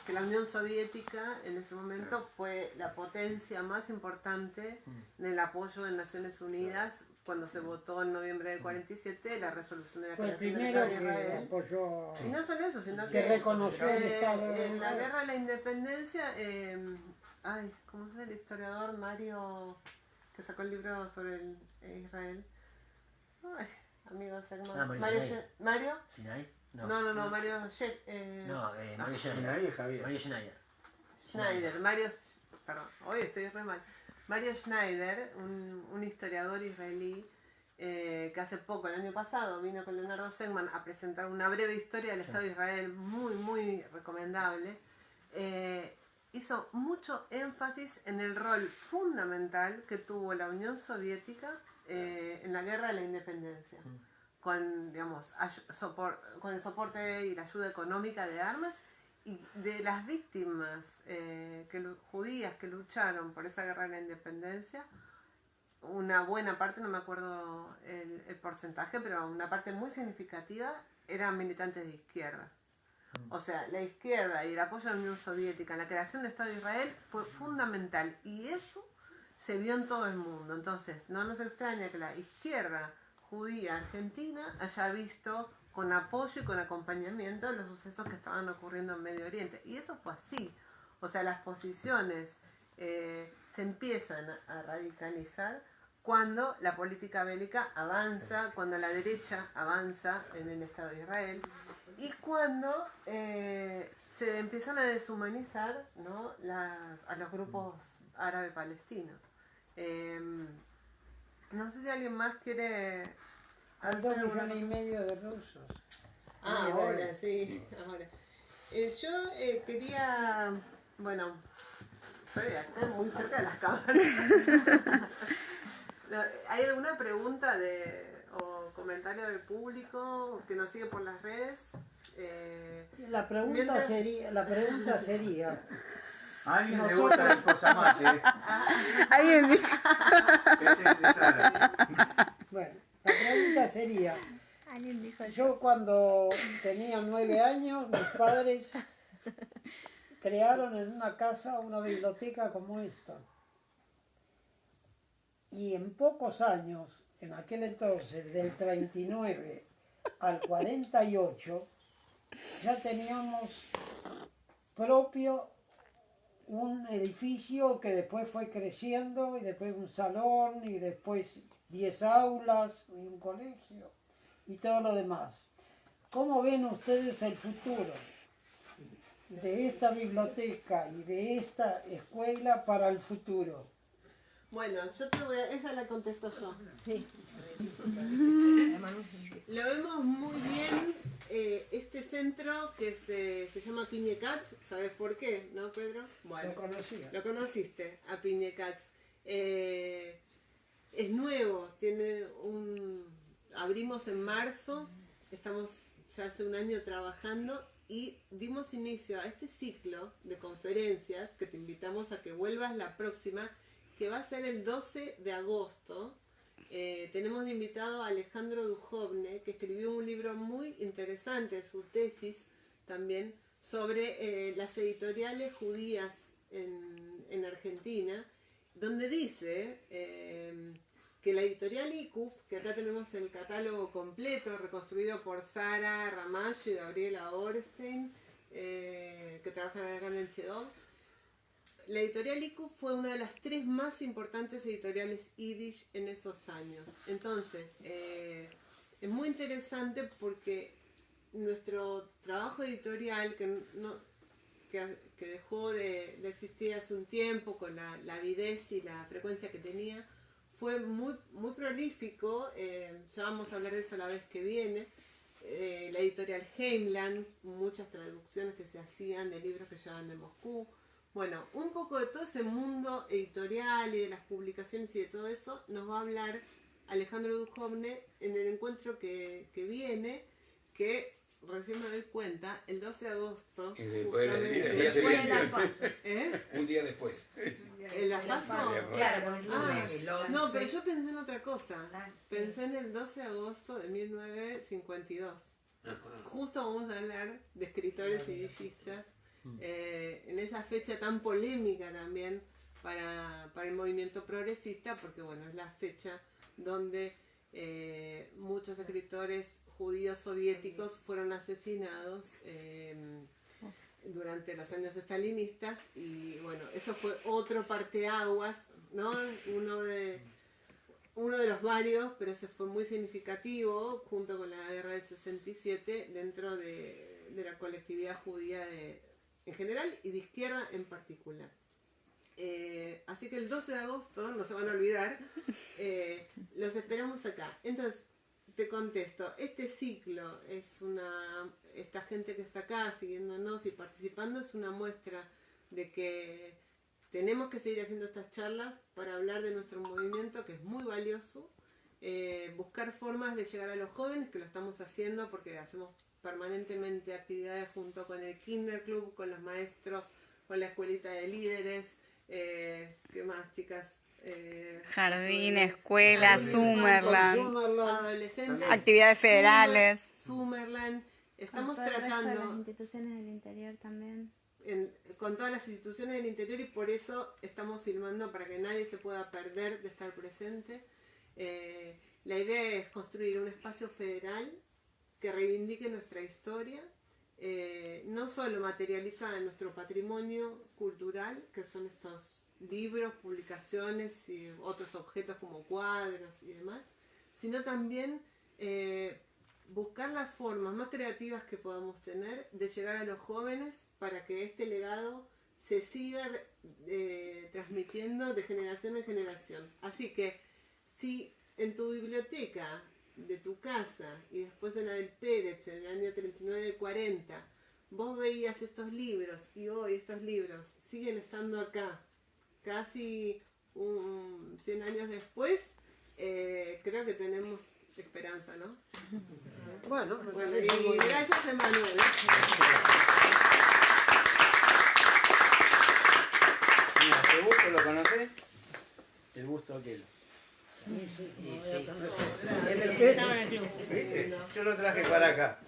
la Unión Soviética en ese momento fue la potencia más importante en el apoyo de Naciones Unidas cuando se votó en noviembre del 47 la resolución de la Fue el creación del primero Estado de que Israel. apoyó, Y no solo eso, sino que reconoció el Estado de en la Israel. guerra de la independencia, ¿cómo es el historiador Mario que sacó el libro sobre Israel? Ay, amigo Segman. Mario. ¿Sinai? No, Mario Mario Javier. Mario Schneider. Schneider, perdón, hoy estoy re mal. Mario Schneider, un historiador israelí que hace poco, el año pasado, vino con Leonardo Segman a presentar una breve historia del Estado de Israel, muy, muy recomendable. Hizo mucho énfasis en el rol fundamental que tuvo la Unión Soviética en la guerra de la independencia. Con, digamos, con el soporte y la ayuda económica de armas y de las víctimas judías que lucharon por esa guerra de la independencia. Una buena parte, no me acuerdo el porcentaje, pero una parte muy significativa eran militantes de izquierda. O sea, la izquierda y el apoyo a la Unión Soviética en la creación del Estado de Israel fue fundamental y eso se vio en todo el mundo. Entonces, no nos extraña que la izquierda judía argentina haya visto con apoyo y con acompañamiento los sucesos que estaban ocurriendo en Medio Oriente. Y eso fue así. O sea, las posiciones se empiezan a radicalizar cuando la política bélica avanza, cuando la derecha avanza en el Estado de Israel y cuando se empiezan a deshumanizar, ¿no? a los grupos árabes palestinos. No sé si alguien más quiere... Hay 2,5 millones de rusos. Ahora, sí, ahora. Yo quería, bueno, estoy muy cerca de las cámaras. ¿Hay alguna pregunta o comentario del público que nos sigue por las redes? La pregunta sería, alguien le gusta la esposa más, Alguien dijo. bueno, la pregunta sería, yo cuando tenía 9 años, mis padres crearon en una casa una biblioteca como esta. Y en pocos años, en aquel entonces, del 39 al 48, ya teníamos propio un edificio que después fue creciendo, y después un salón, y después 10 aulas, y un colegio, y todo lo demás. ¿Cómo ven ustedes el futuro de esta biblioteca y de esta escuela para el futuro? Bueno, esa la contesto yo. Sí. Lo vemos muy bien, este centro que se llama Piñecats, ¿sabes por qué? ¿No, Pedro? Bueno, Lo conocía. Lo conociste, a Piñecats. Es nuevo, abrimos en marzo, estamos ya hace un año trabajando y dimos inicio a este ciclo de conferencias que te invitamos a que vuelvas la próxima, que va a ser el 12 de agosto. Tenemos de invitado a Alejandro Duhovne, que escribió un libro muy interesante, su tesis también, sobre las editoriales judías en Argentina, donde dice que la editorial ICUF, que acá tenemos el catálogo completo, reconstruido por Sara Ramallo y Gabriela Orestein, que trabajan acá en el CEDOB, la editorial ICUF fue una de las 3 más importantes editoriales yiddish en esos años. Entonces, es muy interesante porque nuestro trabajo editorial, que dejó de existir hace un tiempo con la avidez y la frecuencia que tenía, fue muy, muy prolífico. Ya vamos a hablar de eso la vez que viene. La editorial Heimland, muchas traducciones que se hacían de libros que llegaban de Moscú. Bueno, un poco de todo ese mundo editorial y de las publicaciones y de todo eso nos va a hablar Alejandro Duhovne en el encuentro que viene, que recién me doy cuenta, el 12 de agosto, Después del día de justamente, la selección. Un día después. ¿en las PASO? Claro, porque Ah, el 11. no, pero yo pensé en otra cosa. Pensé en el 12 de agosto de 1952. Justo vamos a hablar de escritores y villistas en esa fecha tan polémica también para el movimiento progresista, porque bueno, es la fecha donde muchos escritores judíos soviéticos fueron asesinados durante los años estalinistas, y bueno, eso fue otro parteaguas, ¿no? Uno de los varios, pero ese fue muy significativo, junto con la guerra del 67, dentro de la colectividad judía en general y de izquierda en particular. Así que el 12 de agosto, no se van a olvidar, los esperamos acá. Entonces, te contesto, este ciclo esta gente que está acá siguiéndonos y participando es una muestra de que tenemos que seguir haciendo estas charlas para hablar de nuestro movimiento, que es muy valioso, buscar formas de llegar a los jóvenes, que lo estamos haciendo porque hacemos permanentemente actividades junto con el Kinder Club, con los maestros, con la escuelita de líderes, ¿qué más, chicas? Jardín, escuela, Summerland, adolescentes, actividades federales. Summerland. Estamos Con todo el resto de las tratando instituciones del interior también. con todas las instituciones del interior, y por eso estamos filmando para que nadie se pueda perder de estar presente. La idea es construir un espacio federal que reivindique nuestra historia, no solo materializada en nuestro patrimonio cultural, que son estos libros, publicaciones y otros objetos como cuadros y demás, sino también buscar las formas más creativas que podamos tener de llegar a los jóvenes para que este legado se siga transmitiendo de generación en generación. Así que si en tu biblioteca de tu casa y después en la del Pérez en el año 39 y 40 vos veías estos libros, y hoy estos libros siguen estando acá casi 100 años después, creo que tenemos esperanza, ¿no? Bueno, Y gracias, Emanuel. Mira, ¿te gusto lo conocés? El gusto aquel. Yo lo traje para acá.